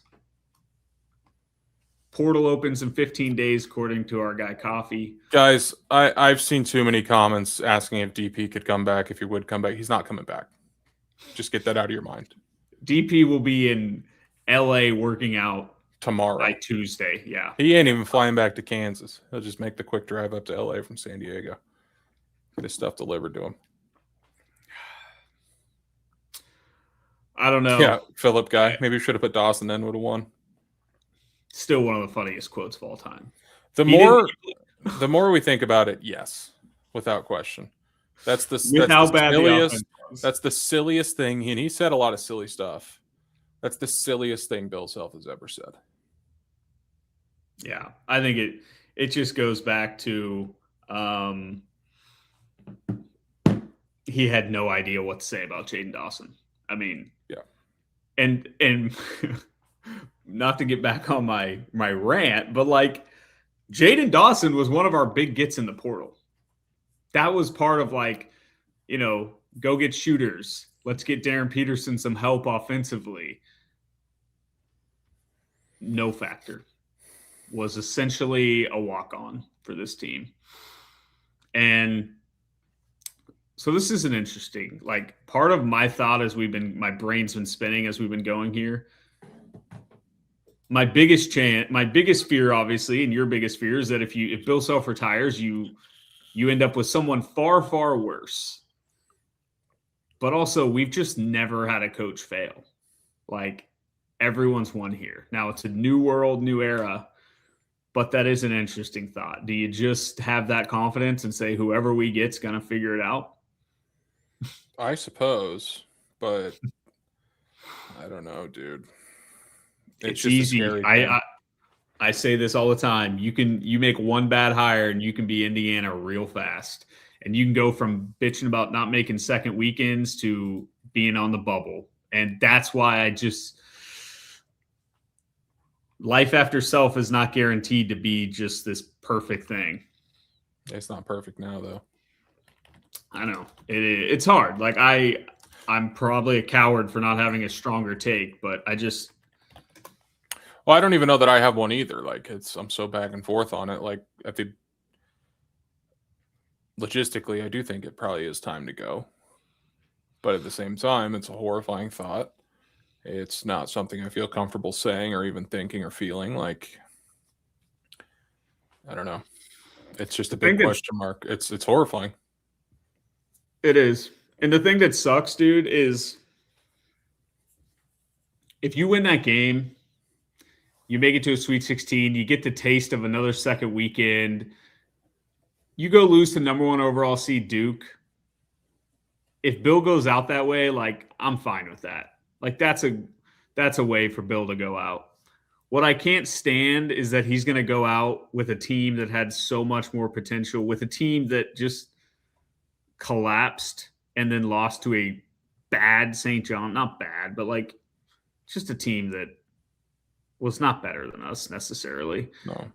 Portal opens in 15 days, according to our guy Coffee. Guys, I've seen too many comments asking if DP could come back, if he would come back. He's not coming back. Just get that out of your mind. DP will be in LA working out tomorrow by Tuesday. Yeah. He ain't even flying back to Kansas. He'll just make the quick drive up to LA from San Diego. Get his stuff delivered to him. I don't know. Yeah, Philip guy. Maybe we should have put Dawson in, would have won. Still one of the funniest quotes of all time. The more we think about it, yes, without question. That's the silliest thing. And he said a lot of silly stuff. That's the silliest thing Bill Self has ever said. Yeah, I think it just goes back to he had no idea what to say about Jaden Dawson. I mean, yeah, and not to get back on my rant, but like Jaden Dawson was one of our big gets in the portal. That was part of like, go get shooters. Let's get Darren Peterson some help offensively. No factor. Was essentially a walk-on for this team. And so this is an interesting, like part of my thought my brain's been spinning as we've been going here. My biggest fear, obviously, and your biggest fear is that if Bill Self retires, you end up with someone far, far worse. But also, we've just never had a coach fail. Like, everyone's won here. Now, it's a new world, new era, but that is an interesting thought. Do you just have that confidence and say whoever we get's going to figure it out? I suppose, but I don't know, dude. It's easy. I say this all the time. You make one bad hire and you can be Indiana real fast. And you can go from bitching about not making second weekends to being on the bubble. And that's why life after Self is not guaranteed to be just this perfect thing. It's not perfect now, though. I know. It's hard. Like I'm probably a coward for not having a stronger take, but Well, I don't even know that I have one either. Like I'm so back and forth on it. Like I think logistically, I do think it probably is time to go. But at the same time, it's a horrifying thought. It's not something I feel comfortable saying or even thinking or feeling. Like, I don't know. It's just a big question mark. It's horrifying. It is. And the thing that sucks, dude, is if you win that game, you make it to a Sweet 16, you get the taste of another second weekend, you go lose to number 1 overall seed Duke. If Bill goes out that way, like I'm fine with that. Like that's a way for Bill to go out. What I can't stand is that he's going to go out with a team that had so much more potential, with a team that just collapsed and then lost to a bad St. John. Not bad, but like just a team that was not better than us necessarily. No.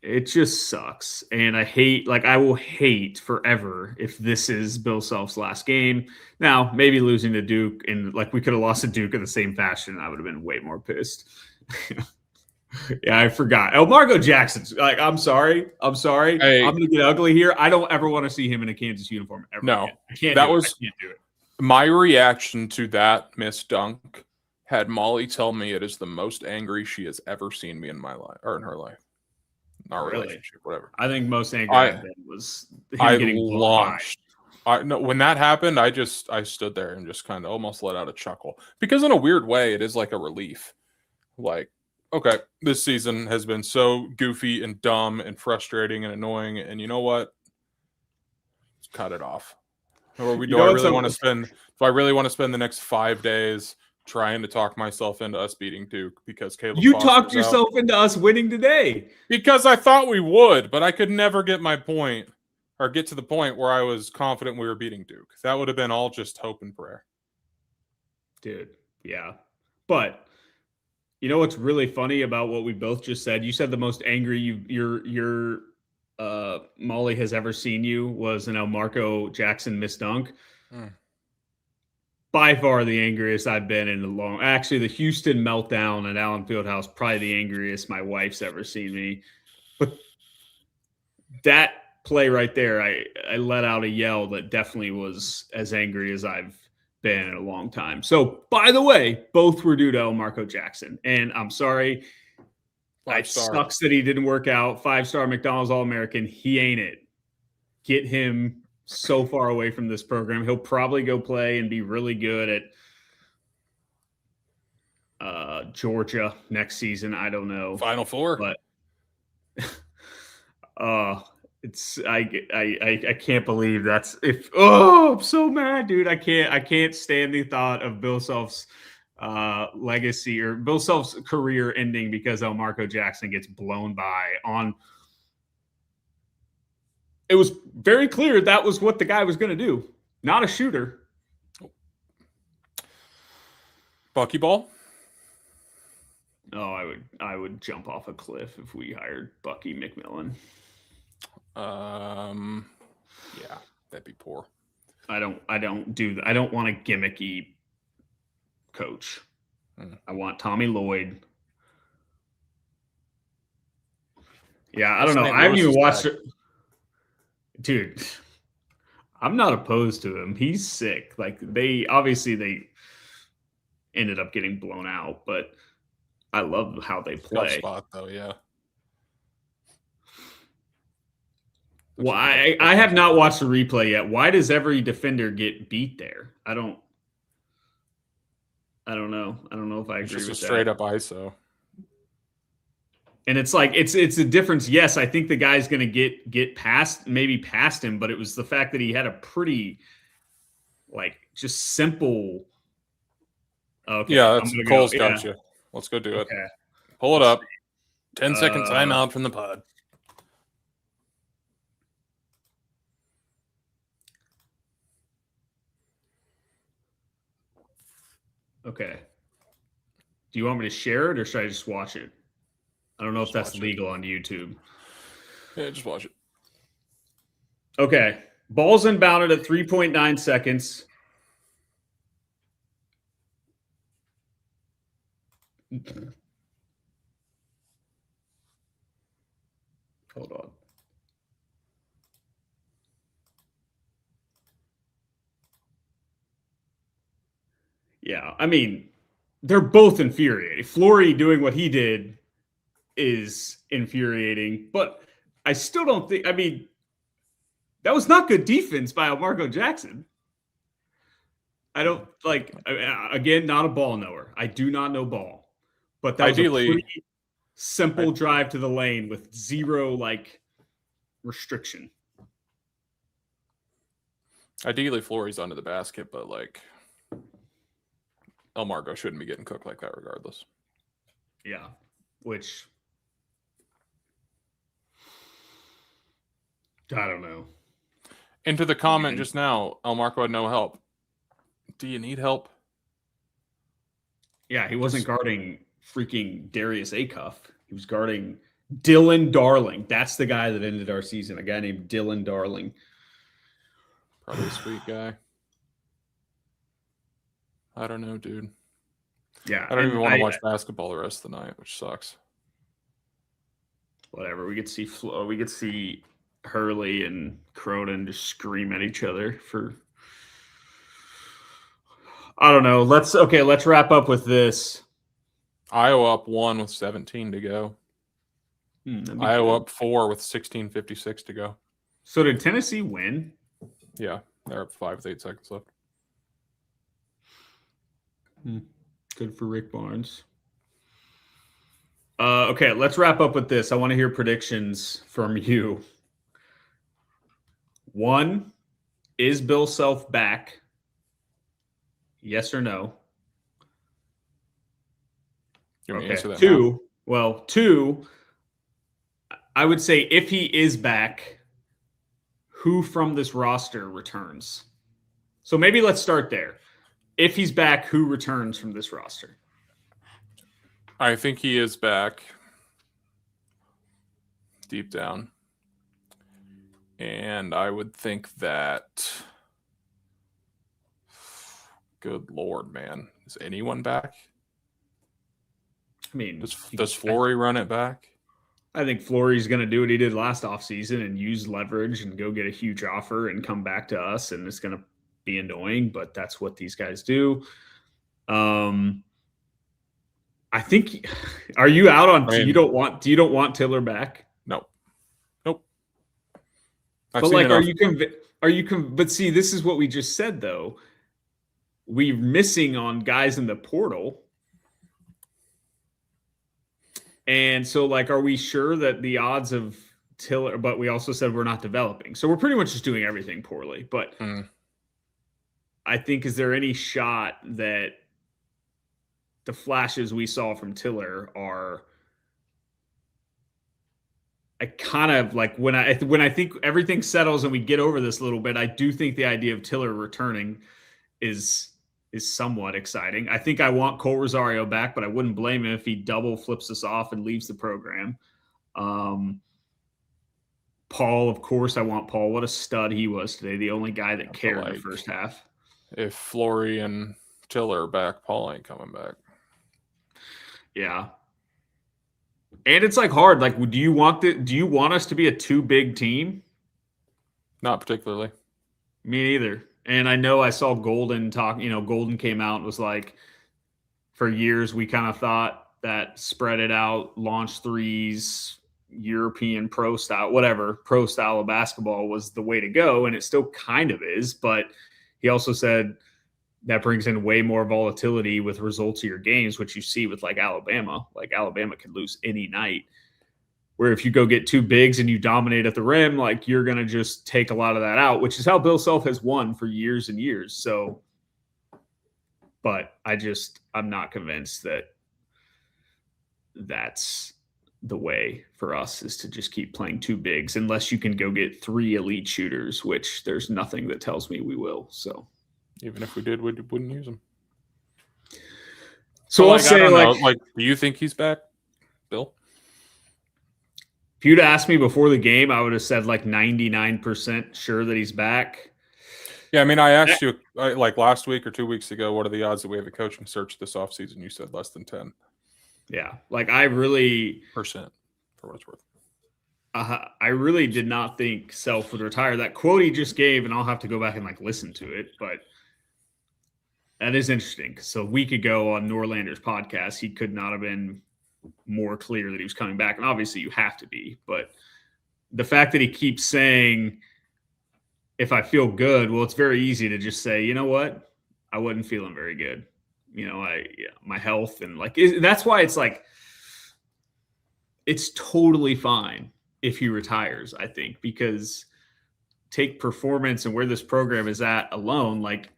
It just sucks. And I will hate forever if this is Bill Self's last game. Now, maybe losing to Duke, and like we could have lost to Duke in the same fashion, I would have been way more pissed. Yeah, I forgot. Elmarko Jackson's like, I'm sorry. Hey, I'm going to get ugly here. I don't ever want to see him in a Kansas uniform ever. No, again. I can't do it. My reaction to that missed dunk had Molly tell me it is the most angry she has ever seen me in my life or in her life. Our relationship, whatever. I think most angry I've been was him getting launched. When that happened, I stood there and just kind of almost let out a chuckle, because in a weird way, it is like a relief. Like, okay, this season has been so goofy and dumb and frustrating and annoying, and you know what? Let's cut it off. Or do I really want to spend the next 5 days trying to talk myself into us beating Duke because Caleb talked yourself into us winning today? Because I thought we would, but I could never get to the point where I was confident we were beating Duke. That would have been all just hope and prayer. Dude, yeah. But You know what's really funny about what we both just said? You said the most angry your Molly has ever seen you was an Elmarko Jackson missed dunk. By far the angriest I've been in a long. Actually, the Houston meltdown at Allen Fieldhouse, probably the angriest my wife's ever seen me. But that play right there, I let out a yell that definitely was as angry as I've been in a long time. So, by the way, both were due to Elmarko Jackson, and I'm sorry. It sucks that he didn't work out. 5-star McDonald's All-American. He ain't it. Get him so far away from this program. He'll probably go play and be really good at Georgia next season. I don't know. Final Four. But it's I can't believe that's if I'm so mad, dude. I can't stand the thought of Bill Self's legacy or Bill Self's career ending because Elmarko Jackson gets blown by on. It was very clear that was what the guy was going to do. Not a shooter. Buckyball? Oh, I would jump off a cliff if we hired Bucky McMillan. Yeah, that'd be poor. I don't want a gimmicky coach. I want Tommy Lloyd. Yeah, I don't know. I haven't even watched it. Dude, I'm not opposed to him. He's sick. Like they ended up getting blown out, but I love how they play. Tough spot though, yeah. Well, I have not watched the replay yet. Why does every defender get beat there? I don't know. I don't know if I agree with that. It's just a straight up ISO. And it's like it's a difference. Yes, I think the guy's going to get past him, but it was the fact that he had a pretty just simple. Okay, yeah, that's Cole's got you. Let's go do it. Okay. Pull it up. 10-second timeout from the pod. Okay. Do you want me to share it or should I just watch it? I don't know if that's legal on YouTube. Yeah, just watch it. Okay. Ball's inbounded at 3.9 seconds. Hold on. Yeah, I mean, they're both infuriating. Flory doing what he did is infuriating, but I still don't think. I mean, that was not good defense by Elmarko Jackson. I don't again, not a ball knower. I do not know ball, but that was a pretty simple drive to the lane with zero restriction. Ideally, Flory's under the basket, but Elmarko shouldn't be getting cooked like that regardless. Yeah, which I don't know. Into the comment just now, Elmarko had no help. Do you need help? Yeah, he wasn't guarding freaking Darius Acuff. He was guarding Dylan Darling. That's the guy that ended our season. A guy named Dylan Darling. Probably a sweet guy. I don't know, dude. Yeah. I don't even want to watch basketball the rest of the night, which sucks. Whatever. We could see Hurley and Cronin just scream at each other for. I don't know. Let's wrap up with this. Iowa up 1 with 17 to go. Iowa up 4 with 16:56 to go. So did Tennessee win? Yeah, they're up 5 with 8 seconds left. Good for Rick Barnes. Okay, let's wrap up with this. I want to hear predictions from you. 1, is Bill Self back? Yes or no? You want me to answer that 2, now? well, 2, I would say if he is back, who from this roster returns? So maybe let's start there. If he's back, who returns from this roster? I think he is back deep down. And I would think that, good Lord, man, is anyone back? I mean, Does Flory run it back? I think Flory's going to do what he did last offseason and use leverage and go get a huge offer and come back to us, and it's going to be annoying, but that's what these guys do. I think. Are you out on? You don't want Tiller back? No. Nope. But like, are you convinced? But see, this is what we just said though. We're missing on guys in the portal. And so, like, are we sure that the odds of Tiller, but we also said we're not developing. So we're pretty much just doing everything poorly. But I think, is there any shot that the flashes we saw from Tiller are, I kind of like when I think everything settles and we get over this a little bit, I do think the idea of Tiller returning is somewhat exciting. I think I want Cole Rosario back, but I wouldn't blame him if he double flips us off and leaves the program. Paul, of course, I want Paul. What a stud he was today. The only guy that cared in the first half. If Flory and Tiller are back, Paul ain't coming back. Yeah. And it's like hard. Like, do you want us to be a too big team? Not particularly. Me neither. And I know I saw Golden talk, Golden came out and was like, for years, we kind of thought that spread it out, launch threes, European pro style of basketball was the way to go. And it still kind of is. But he also said that brings in way more volatility with results of your games, which you see with like Alabama. Like Alabama can lose any night. Where if you go get two bigs and you dominate at the rim, like you're going to just take a lot of that out, which is how Bill Self has won for years and years. So, but I'm not convinced that that's the way for us, is to just keep playing two bigs unless you can go get three elite shooters, which there's nothing that tells me we will. So even if we did, we wouldn't use them. So I'll say, do you think he's back, Bill? If you'd asked me before the game, I would have said like 99% sure that he's back. Yeah, I mean, I asked you like last week or 2 weeks ago, what are the odds that we have a coaching search this offseason? You said less than 10. Yeah, like I really percent for what it's worth. I really did not think Self would retire. That quote he just gave, and I'll have to go back and like listen to it, but that is interesting. So a week ago on Norlander's podcast, he could not have been more clear that he was coming back. And obviously you have to be, but the fact that he keeps saying, if I feel good, well, it's very easy to just say, you know what? I wasn't feeling very good. My health and that's why it's like, it's totally fine if he retires, I think, because take performance and where this program is at alone, like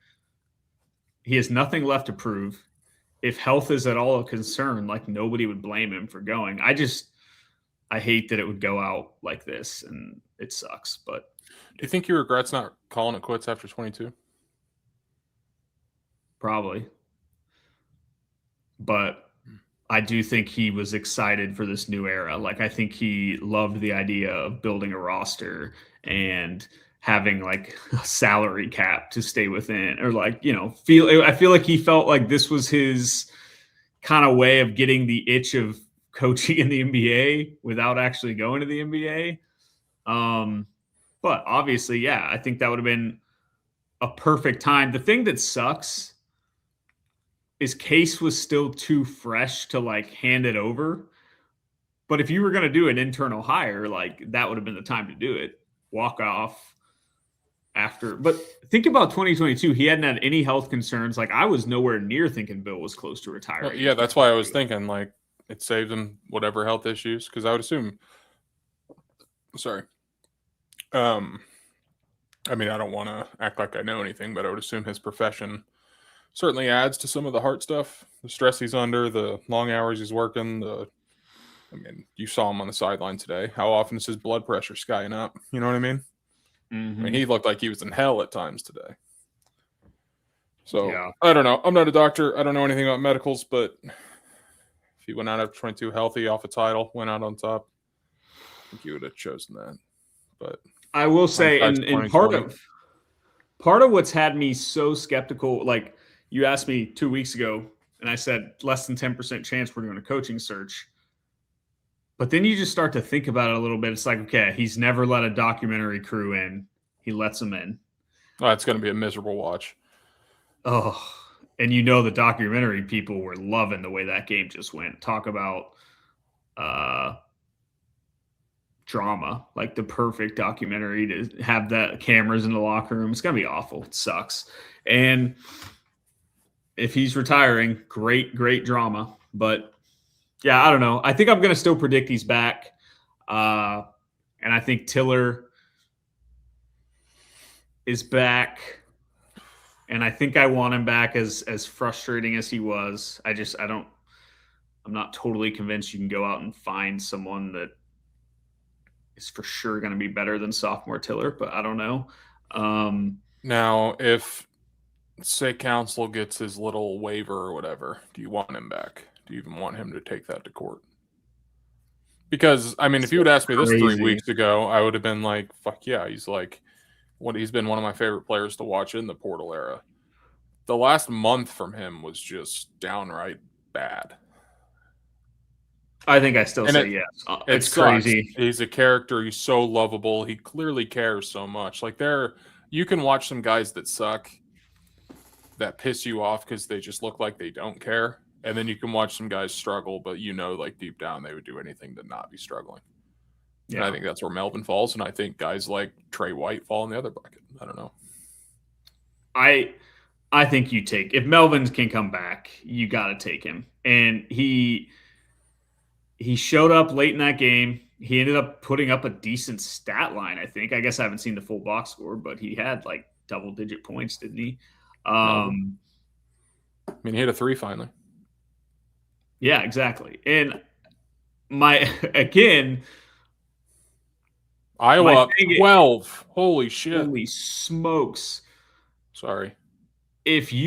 he has nothing left to prove. If health is at all a concern, like nobody would blame him for going. I hate that it would go out like this, and it sucks. But do you think he regrets not calling it quits after 22? Probably. But I do think he was excited for this new era. Like, I think he loved the idea of building a roster and having like a salary cap to stay within, or like, I feel like he felt like this was his kind of way of getting the itch of coaching in the NBA without actually going to the NBA. But obviously, yeah, I think that would have been a perfect time. The thing that sucks is Case was still too fresh to like hand it over. But if you were going to do an internal hire, like that would have been the time to do it. Walk off after. But think about 2022. He hadn't had any health concerns. Like I was nowhere near thinking Bill was close to retiring. Well, yeah, that's why I was thinking like it saved him whatever health issues, because I would assume. Sorry. I mean, I don't want to act like I know anything, but I would assume his profession certainly adds to some of the heart stuff, the stress he's under, the long hours he's working. I mean, you saw him on the sideline today. How often is his blood pressure skying up? You know what I mean? Mm-hmm. I mean, he looked like he was in hell at times today. So, yeah. I don't know. I'm not a doctor. I don't know anything about medicals, but he went out after 22 healthy off a title, went out on top, I think he would have chosen that. But I will say, and part 2020. of what's had me so skeptical, like you asked me 2 weeks ago, and I said less than 10% chance we're doing a coaching search. But then you just start to think about it a little bit. It's like, okay, he's never let a documentary crew in. He lets them in. Oh, it's going to be a miserable watch. Oh, and you know the documentary people were loving the way that game just went. Talk about drama, like the perfect documentary to have that cameras in the locker room. It's going to be awful. It sucks. And if he's retiring, great drama. But yeah, I don't know. I think I'm going to still predict he's back. And I think Tiller is back. And I think I want him back as frustrating as he was. I'm not totally convinced you can go out and find someone that is for sure going to be better than sophomore Tiller, but I don't know. Now, if say Council gets his little waiver or whatever, do you want him back? Do you even want him to take that to court? Because, I mean, if you would ask me this 3 weeks ago, I would have been like, fuck yeah. He's been one of my favorite players to watch in the portal era. The last month from him was just downright bad. I think I still say yes. It's crazy. He's a character. He's so lovable. He clearly cares so much. Like you can watch some guys that suck that piss you off because they just look like they don't care. And then you can watch some guys struggle, but like deep down they would do anything to not be struggling. Yeah. And I think that's where Melvin falls. And I think guys like Trey White fall in the other bucket. I don't know. I think if Melvin can come back, you got to take him. And he showed up late in that game. He ended up putting up a decent stat line, I think. I guess I haven't seen the full box score, but he had like double-digit points, didn't he? I mean, he hit a 3 finally. Yeah, exactly. And Iowa up 12. Holy shit. Holy smokes. Sorry. And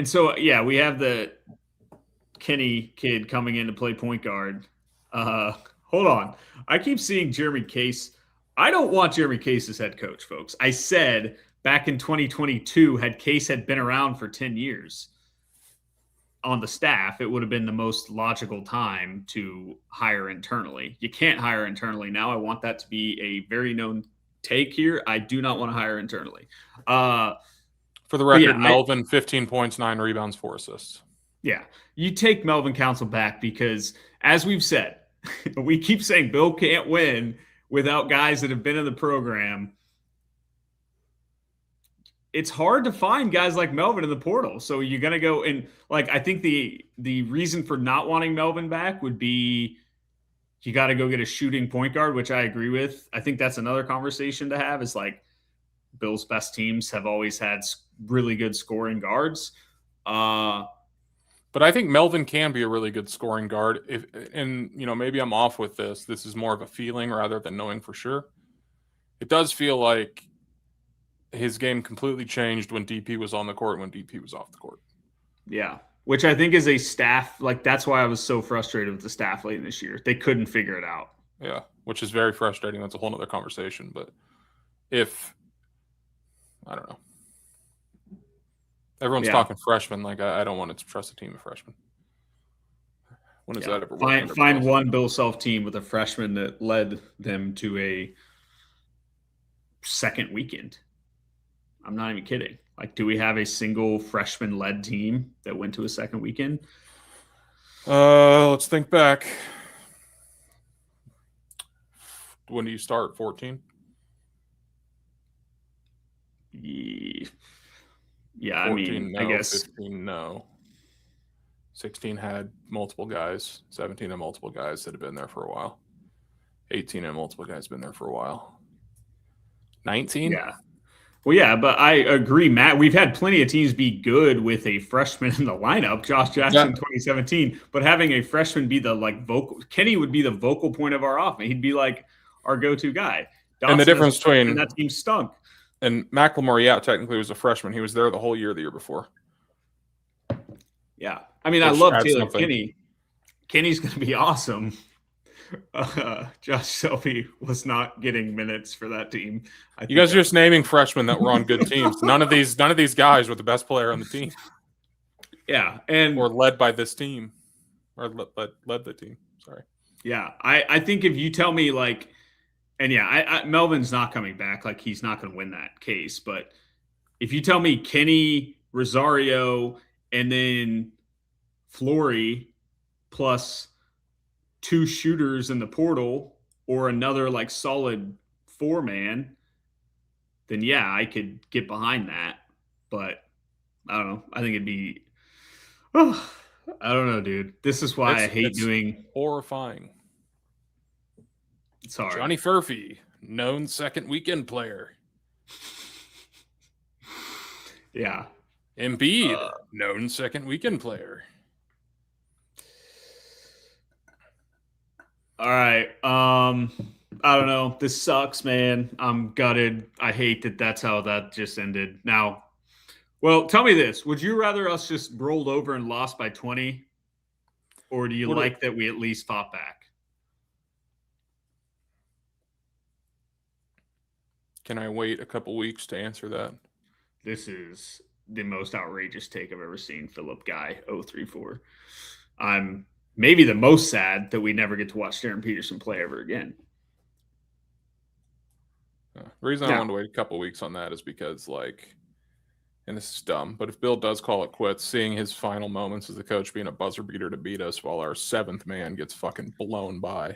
so, yeah, we have the Kenny kid coming in to play point guard. Hold on. I keep seeing Jeremy Case. I don't want Jeremy Case as head coach, folks. I said back in 2022, had Case had been around for 10 years on the staff, it would have been the most logical time to hire internally. You can't hire internally now. I want that to be a very known take here. I do not want to hire internally. For the record, Melvin, 15 points, 9 rebounds, 4 assists. Yeah. You take Melvin Council back because, as we've said, we keep saying Bill can't win without guys that have been in the program. It's hard to find guys like Melvin in the portal. So you're going to go and I think the reason for not wanting Melvin back would be you got to go get a shooting point guard, which I agree with. I think that's another conversation to have is Bill's best teams have always had really good scoring guards. But I think Melvin can be a really good scoring guard. Maybe I'm off with this. This is more of a feeling rather than knowing for sure. It does feel like his game completely changed when DP was on the court and when DP was off the court. Yeah, which I think is a staff. That's why I was so frustrated with the staff late in this year. They couldn't figure it out. Yeah, which is very frustrating. That's a whole other conversation. But I don't know. Everyone's talking freshmen. I don't want to trust a team of freshmen. When does that ever work? Find one Bill Self team with a freshman that led them to a second weekend. I'm not even kidding. Do we have a single freshman-led team that went to a second weekend? Let's think back. When do you start? 14? Yeah, 14, no, I guess 15, no. 16 had multiple guys. 17 had multiple guys that have been there for a while. 18 had multiple guys been there for a while. 19? Yeah. Well, yeah, but I agree, Matt. We've had plenty of teams be good with a freshman in the lineup, Josh Jackson, 2017, but having a freshman be the vocal, Kenny would be the vocal point of our offense. He'd be our go-to guy. Dawson, and the difference between that team stunk. And Macklemore, technically was a freshman. He was there the whole year the year before. Yeah. I mean, I which love adds Taylor something. Kinney. Kenny's going to be awesome. Josh Selby was not getting minutes for that team. You guys are just naming freshmen that were on good teams. None of these guys were the best player on the team. Yeah, and or led by this team, or led the team. Sorry. Yeah, I think if you tell me like, and yeah, Melvin's not coming back. Like he's not going to win that case. But if you tell me Kenny, Rosario, and then Flory plus 2 shooters in the portal or another like solid 4-man, then yeah, I could get behind that. But I don't know. I think it'd be. Oh, I don't know, dude. This is why I hate doing. Horrifying. It's hard. Johnny Furphy, known second weekend player. Yeah. Embiid, known second weekend player. All right. I don't know. This sucks, man. I'm gutted. I hate that that's how that just ended. Now, well, tell me this. Would you rather us just rolled over and lost by 20? Or do you like that we at least fought back? Can I wait a couple weeks to answer that? This is the most outrageous take I've ever seen. Philip Guy 034. I'm maybe the most sad that we never get to watch Darren Peterson play ever again. The reason I wanted to wait a couple weeks on that is because, like, and this is dumb, but if Bill does call it quits, seeing his final moments as the coach being a buzzer beater to beat us while our 7th man gets fucking blown by,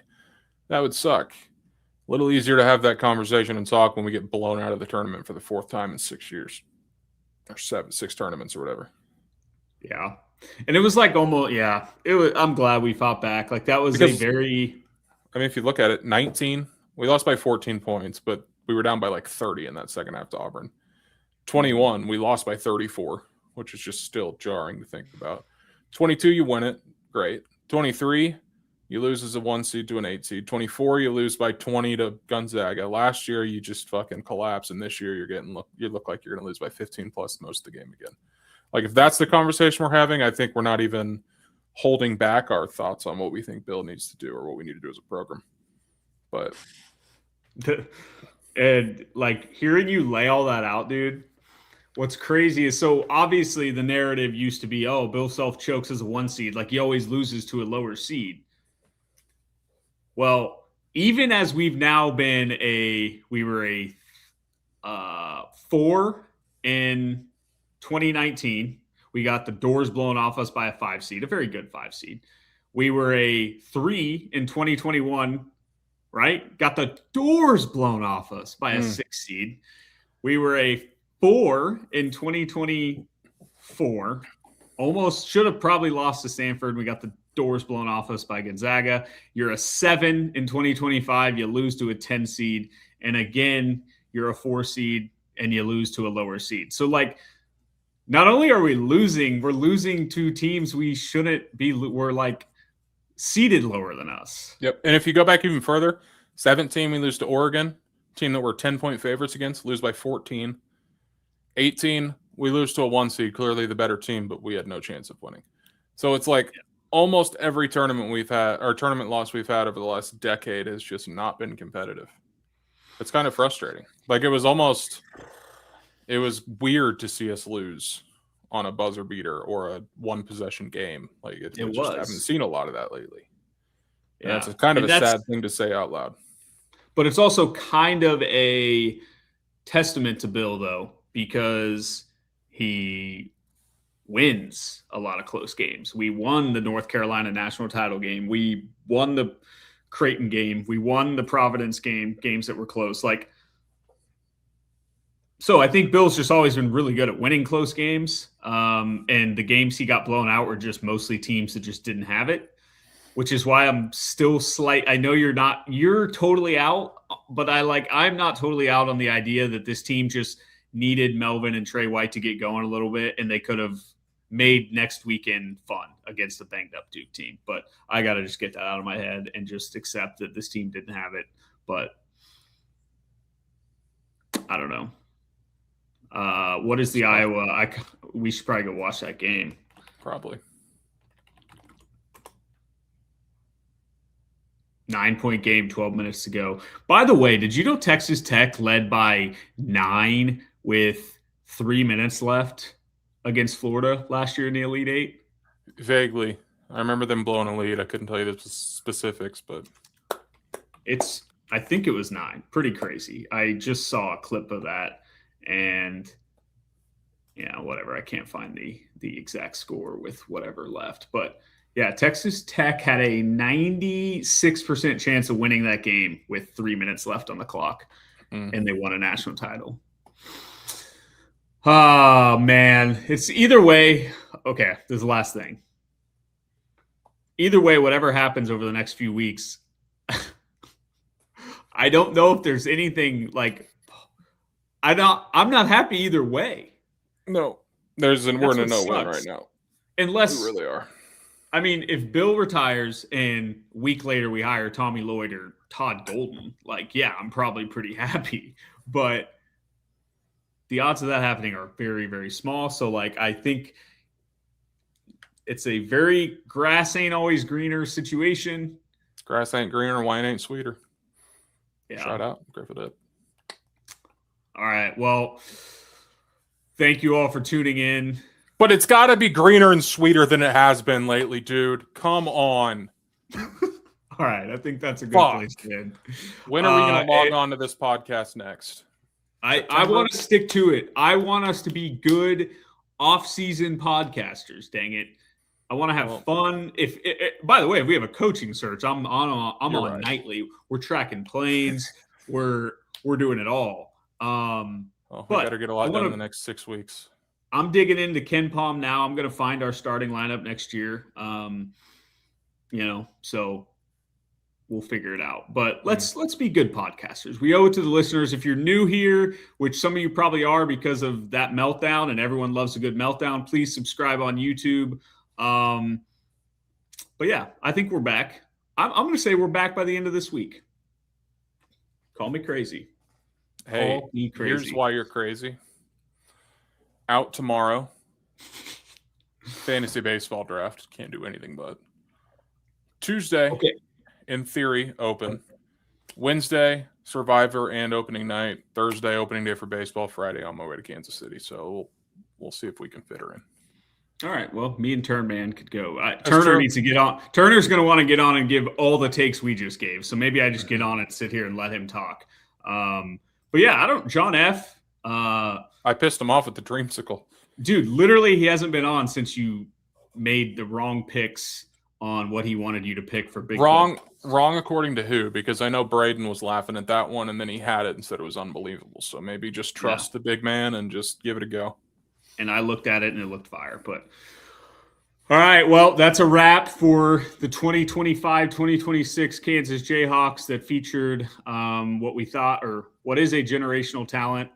that would suck. A little easier to have that conversation and talk when we get blown out of the tournament for the 4th time in 6 years. Or 6 tournaments or whatever. Yeah. And it was like almost, yeah. I'm glad we fought back. Like that was because, I mean, if you look at it, 19, we lost by 14 points, but we were down by like 30 in that second half to Auburn. 21, we lost by 34, which is just still jarring to think about. 22, you win it. Great. 23, you lose as a 1 seed to an 8 seed. 24, you lose by 20 to Gonzaga. Last year, you just fucking collapse, and this year you look like you're going to lose by 15 plus most of the game again. Like, if that's the conversation we're having, I think we're not even holding back our thoughts on what we think Bill needs to do or what we need to do as a program. But and like hearing you lay all that out, dude, what's crazy is, so obviously the narrative used to be, oh, Bill Self chokes as a 1 seed. Like he always loses to a lower seed. Well, even as we've now been we were a 4 in 2019. We got the doors blown off us by a 5 seed, a very good 5 seed. We were a 3 in 2021, right? Got the doors blown off us by a 6 seed. We were a 4 in 2024. Almost should have probably lost to Stanford. We got the doors blown off us by Gonzaga. You're a 7 in 2025. You lose to a 10 seed. And again, you're a 4 seed and you lose to a lower seed. So like, not only are we losing, we're losing to teams we shouldn't be. We're like seated lower than us. Yep. And if you go back even further, 17, we lose to Oregon, team that we're 10-point favorites against, lose by 14. 18, we lose to a 1 seed, clearly the better team, but we had no chance of winning. So it's like almost every tournament we've had, or tournament loss we've had over the last decade has just not been competitive. It's kind of frustrating. Like it was weird to see us lose on a buzzer beater or a 1 possession game. Like we just haven't seen a lot of that lately. Yeah, it's kind of a sad thing to say out loud. But it's also kind of a testament to Bill, though, because he wins a lot of close games. We won the North Carolina national title game. We won the Creighton game. We won the Providence game, games that were close. Like, so I think Bill's just always been really good at winning close games. And the games he got blown out were just mostly teams that just didn't have it, which is why I'm still I know you're totally out, but I'm not totally out on the idea that this team just needed Melvin and Trey White to get going a little bit, and they could have made next weekend fun against a banged up Duke team. But I got to just get that out of my head and just accept that this team didn't have it. But I don't know. What is the Iowa? We should probably go watch that game. Probably. 9-point game, 12 minutes to go. By the way, did you know Texas Tech led by 9 with 3 minutes left against Florida last year in the Elite Eight? Vaguely. I remember them blowing a lead. I couldn't tell you the specifics, but I think it was 9. Pretty crazy. I just saw a clip of that, and yeah, whatever. I can't find the exact score with whatever left, but yeah, Texas Tech had a 96% chance of winning that game with 3 minutes left on the clock, and they won a national title. Oh, man. It's either way. Okay, this is the last thing. Either way, whatever happens over the next few weeks, I don't know if there's anything like I'm not happy either way. No, we're in a no-win right now. Unless we really are. I mean, if Bill retires and a week later we hire Tommy Lloyd or Todd Golden, like, yeah, I'm probably pretty happy. But the odds of that happening are very, very small. So, like, I think it's a very grass ain't always greener situation. Grass ain't greener, wine ain't sweeter. Yeah. Shout out. Great for that. All right. Well, thank you all for tuning in. But it's got to be greener and sweeter than it has been lately, dude. Come on. All right. I think that's a good place to end. When are we going to log on to this podcast next? I want to stick to it. I want us to be good off-season podcasters, dang it. I want to have fun. By the way, if we have a coaching search, I'm on nightly. We're tracking planes. We're doing it all. We better get a lot done in the next 6 weeks. I'm digging into Ken Palm now. I'm going to find our starting lineup next year. So we'll figure it out. But let's be good podcasters. We owe it to the listeners. If you're new here, which some of you probably are because of that meltdown, and everyone loves a good meltdown, please subscribe on YouTube. But yeah, I think we're back. I'm going to say we're back by the end of this week. Call me crazy. Hey, here's why you're crazy. Out tomorrow. Fantasy baseball draft. Can't do anything but. Tuesday, in theory, open. Wednesday, Survivor and opening night. Thursday, opening day for baseball. Friday, on my way to Kansas City. So we'll see if we can fit her in. All right. Well, me and Turnman could go. Turner needs to get on. Turner's going to want to get on and give all the takes we just gave. So maybe I just get on and sit here and let him talk. But yeah, John F. I pissed him off with the dreamsicle. Dude, literally, he hasn't been on since you made the wrong picks on what he wanted you to pick for big. Wrong according to who? Because I know Braden was laughing at that one, and then he had it and said it was unbelievable. So maybe just trust the big man and just give it a go. And I looked at it, and it looked fire. But all right, well, that's a wrap for the 2025-2026 Kansas Jayhawks that featured what we thought or what is a generational talent.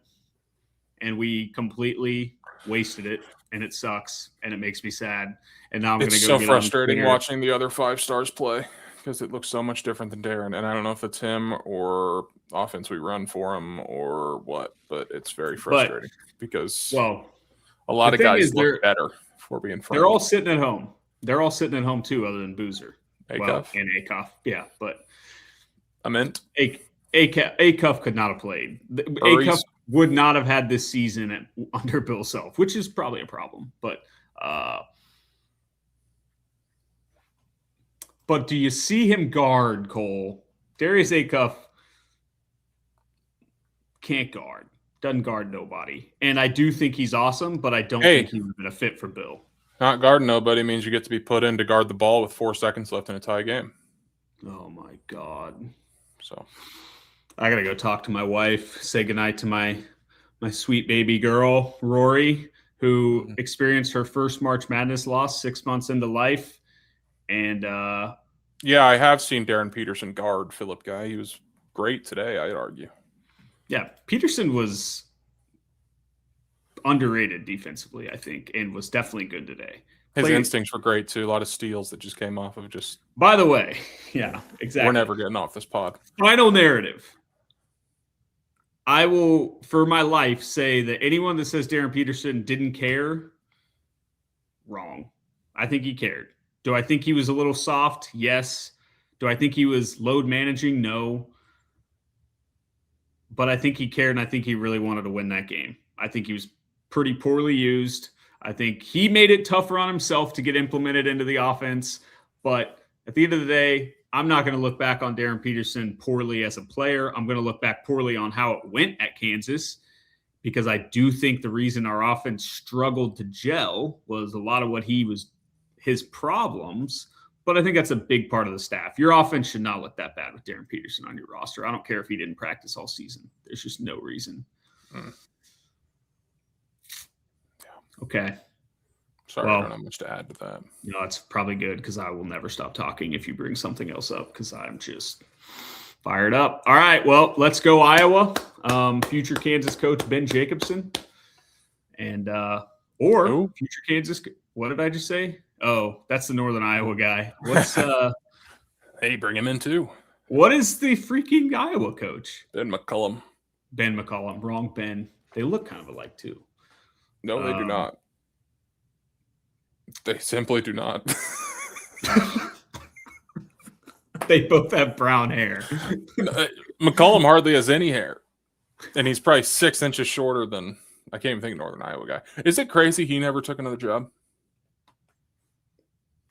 And we completely wasted it, and it sucks, and it makes me sad. And now I'm going to go. It's so frustrating watching the other 5 stars play because it looks so much different than Darren. And I don't know if it's him or offense we run for him or what, but it's very frustrating because a lot of guys look better for being front. They're all sitting at home. They're all sitting at home too, other than Boozer. And Acuff. Yeah, but Acuff could not have played. Acuff would not have had this season under Bill Self, which is probably a problem. But do you see him guard, Cole? Darius Acuff can't guard. Doesn't guard nobody. And I do think he's awesome, but I don't think he would have been a fit for Bill. Not guarding nobody means you get to be put in to guard the ball with 4 seconds left in a tie game. Oh, my God. So I got to go talk to my wife, say goodnight to my sweet baby girl, Rory, who experienced her first March Madness loss 6 months into life. And yeah, I have seen Darren Peterson guard Philip Guy. He was great today, I'd argue. Yeah, Peterson was underrated defensively, I think, and was definitely good today. His instincts were great, too. A lot of steals that just came off of just... By the way, yeah, exactly. We're never getting off this pod. Final narrative. I will, for my life, say that anyone that says Darren Peterson didn't care, wrong. I think he cared. Do I think he was a little soft? Yes. Do I think he was load managing? No. But I think he cared, and I think he really wanted to win that game. I think he was pretty poorly used. I think he made it tougher on himself to get implemented into the offense. But at the end of the day, I'm not going to look back on Darren Peterson poorly as a player. I'm going to look back poorly on how it went at Kansas, because I do think the reason our offense struggled to gel was a lot of what his problems. But I think that's a big part of the staff. Your offense should not look that bad with Darren Peterson on your roster. I don't care if he didn't practice all season. There's just no reason. Okay. Sorry, I don't have much to add to that. It's probably good because I will never stop talking if you bring something else up, because I'm just fired up. All right, well, let's go Iowa. Future Kansas coach Ben Jacobson, and future Kansas. What did I just say? Oh, that's the Northern Iowa guy. What's Hey, bring him in too. What is the freaking Iowa coach? Ben McCullum. Ben McCullum. Wrong Ben. They look kind of alike too. No, they do not. They simply do not. They both have brown hair. McCullum hardly has any hair. And he's probably 6 inches shorter than, I can't even think of Northern Iowa guy. Is it crazy he never took another job?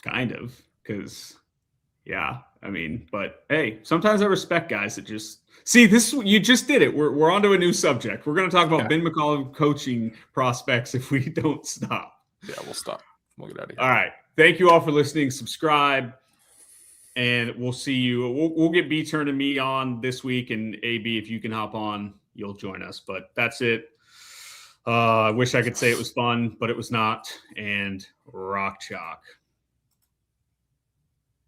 Kind of, because, yeah, I mean, but hey, sometimes I respect guys that just see this. You just did it. We're on to a new subject. We're going to talk about Ben McCullum coaching prospects if we don't stop. Yeah, we'll stop. We'll get out of here. All right. Thank you all for listening. Subscribe, and we'll see you. We'll get B-Turn and me on this week, and AB, if you can hop on, you'll join us. But that's it. I wish I could say it was fun, but it was not. And rock chalk.